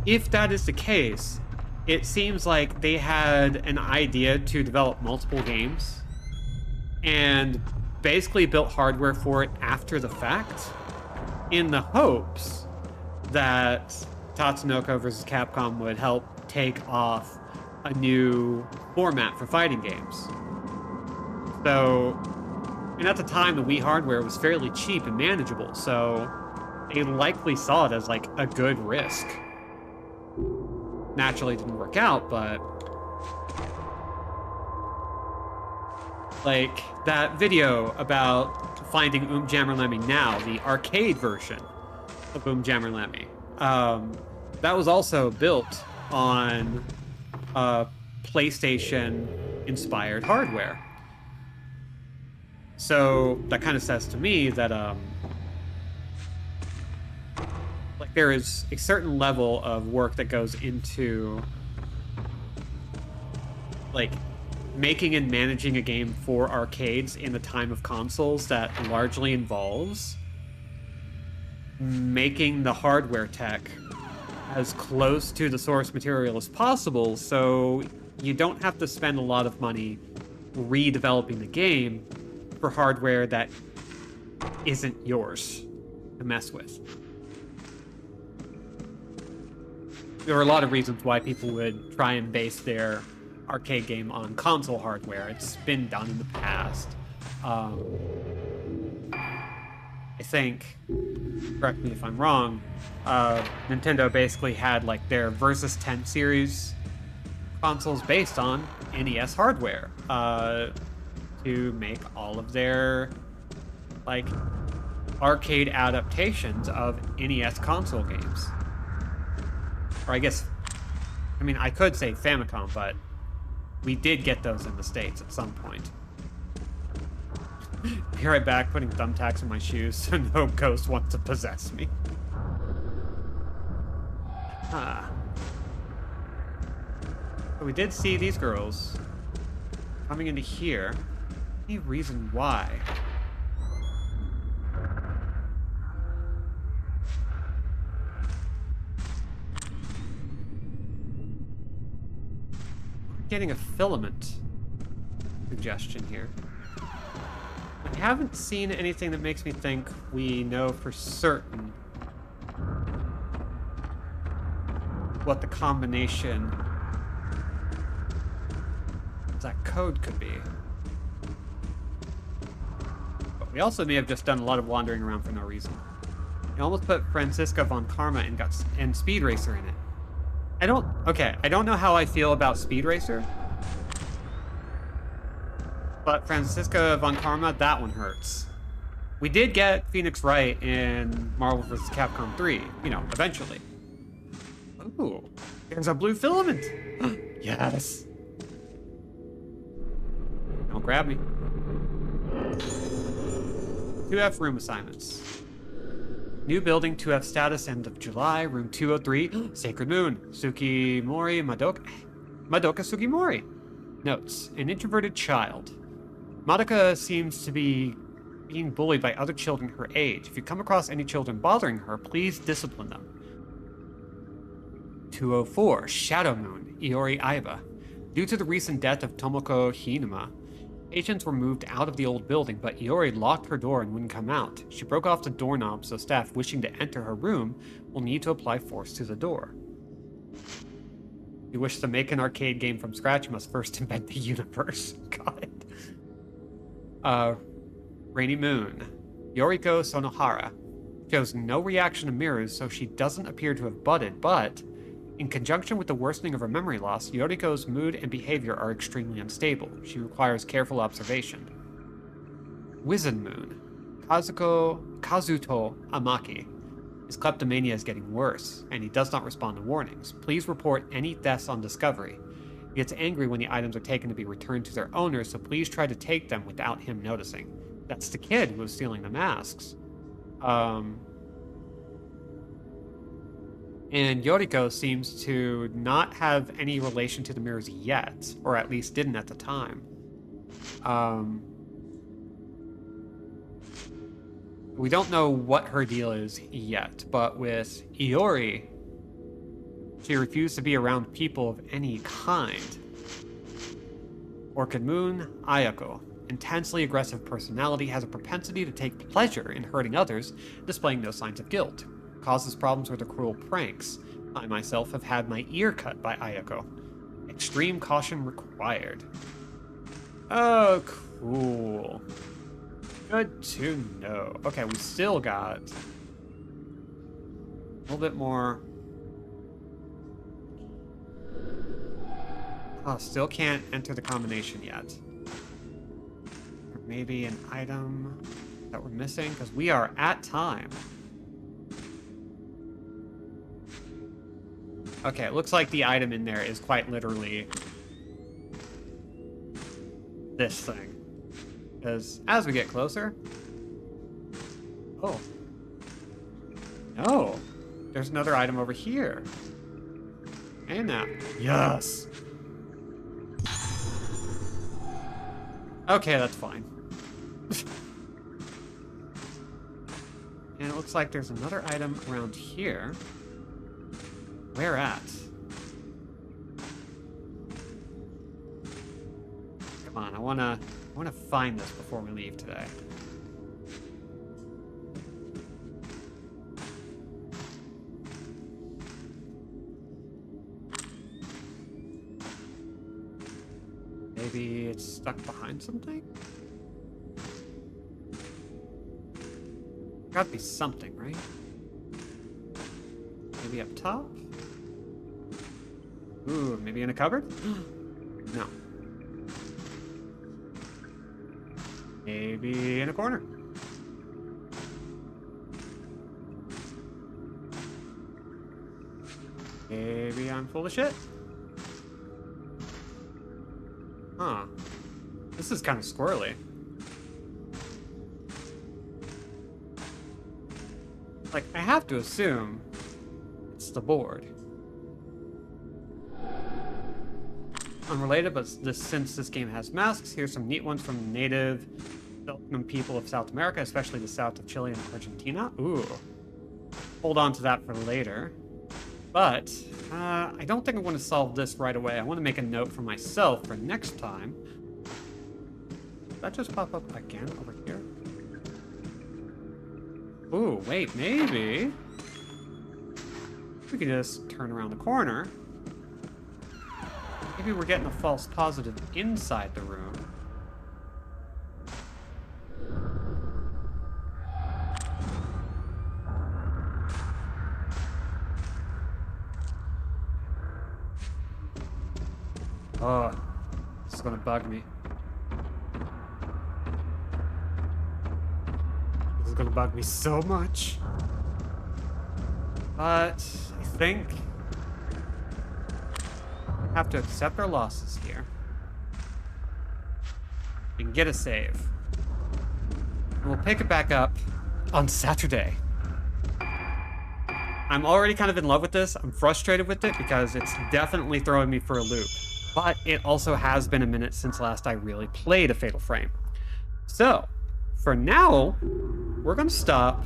if that is the case, it seems like they had an idea to develop multiple games and basically built hardware for it after the fact in the hopes that Tatsunoko vs. Capcom would help take off a new format for fighting games. So, and at the time, the Wii hardware was fairly cheap and manageable, so they likely saw it as like a good risk. Naturally, it didn't work out, but like that video about finding Jammer Lemmy Now, the arcade version of Jammer Lemmy, that was also built on PlayStation-inspired hardware. So that kind of says to me that like there is a certain level of work that goes into like making and managing a game for arcades in the time of consoles that largely involves making the hardware tech as close to the source material as possible, so you don't have to spend a lot of money redeveloping the game for hardware that isn't yours to mess with. There are a lot of reasons why people would try and base their arcade game on console hardware. It's been done in the past. I think, correct me if I'm wrong, Nintendo basically had like their Versus 10 series consoles based on NES hardware to make all of their like arcade adaptations of NES console games. Or I guess, I mean, I could say Famicom, but we did get those in the States at some point. Be right back, putting thumbtacks in my shoes so no ghost wants to possess me. So we did see these girls coming into here. Any reason why? We're getting a filament suggestion here. I haven't seen anything that makes me think we know for certain what the combination of that code could be. But we also may have just done a lot of wandering around for no reason. You almost put Franziska von Karma and Speed Racer in it. I don't know how I feel about Speed Racer. But Franziska von Karma, that one hurts. We did get Phoenix Wright in Marvel vs. Capcom 3, you know, eventually. Ooh, there's a blue filament. Yes. Don't grab me. 2F room assignments. New building, 2F status, end of July, room 203, Sacred Moon, Sugimori Madoka Sugimori. Notes, an introverted child. Madoka seems to be being bullied by other children her age. If you come across any children bothering her, please discipline them. 204, Shadow Moon, Iori Aiba. Due to the recent death of Tomoko Hinuma, patients were moved out of the old building, but Iori locked her door and wouldn't come out. She broke off the doorknob, so staff wishing to enter her room will need to apply force to the door. If you wish to make an arcade game from scratch, you must first invent the universe. Got it. Rainy Moon. Yoriko Sonohara shows no reaction to mirrors, so she doesn't appear to have budded, but in conjunction with the worsening of her memory loss, Yoriko's mood and behavior are extremely unstable. She requires careful observation. Wizen Moon. Kazuto Amaki. His kleptomania is getting worse, and he does not respond to warnings. Please report any deaths on discovery. He gets angry when the items are taken to be returned to their owners, so please try to take them without him noticing. That's the kid who was stealing the masks. And Yoriko seems to not have any relation to the mirrors yet, or at least didn't at the time. We don't know what her deal is yet, but with Iori, she refused to be around people of any kind. Orchid Moon, Ayako. Intensely aggressive personality, has a propensity to take pleasure in hurting others, displaying no signs of guilt. Causes problems with her cruel pranks. I myself have had my ear cut by Ayako. Extreme caution required. Oh, cool. Good to know. Okay, we still got a little bit more. Oh, still can't enter the combination yet. Or maybe an item that we're missing, because we are at time. Okay, it looks like the item in there is quite literally this thing. Because as we get closer... Oh. No. There's another item over here. And now. Yes! Okay, that's fine. And it looks like there's another item around here. Where at? Come on, I wanna find this before we leave today. Maybe it's stuck behind something? Gotta be something, right? Maybe up top? Ooh, maybe in a cupboard? No. Maybe in a corner. Maybe I'm full of shit. Huh. This is kind of squirrely. Like, I have to assume it's the board. Unrelated, but since this game has masks, here's some neat ones from native people of South America, especially the south of Chile and Argentina. Ooh. Hold on to that for later. But I don't think I want to solve this right away. I want to make a note for myself for next time. Did that just pop up again over here? Ooh, wait, maybe we could just turn around the corner. Maybe we're getting a false positive inside the room. Oh, this is gonna bug me. This is gonna bug me so much. But I think we have to accept our losses here. We can get a save. And we'll pick it back up on Saturday. I'm already kind of in love with this. I'm frustrated with it because it's definitely throwing me for a loop. But it also has been a minute since last I really played a Fatal Frame. So, for now, we're gonna stop.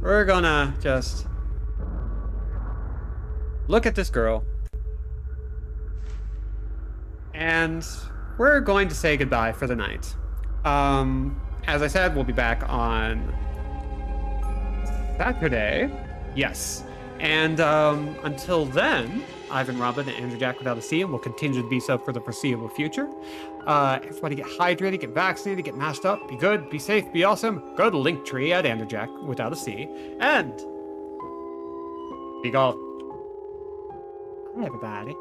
We're gonna just look at this girl. And we're going to say goodbye for the night. As I said, we'll be back on Saturday. Yes. And until then, I've been Robin and Andrew Jack without a C, and will continue to be so for the foreseeable future. Everybody get hydrated, get vaccinated, get masked up, be good, be safe, be awesome. Go to Linktree at Andrew Jack without a C, and be golf. Hi, everybody.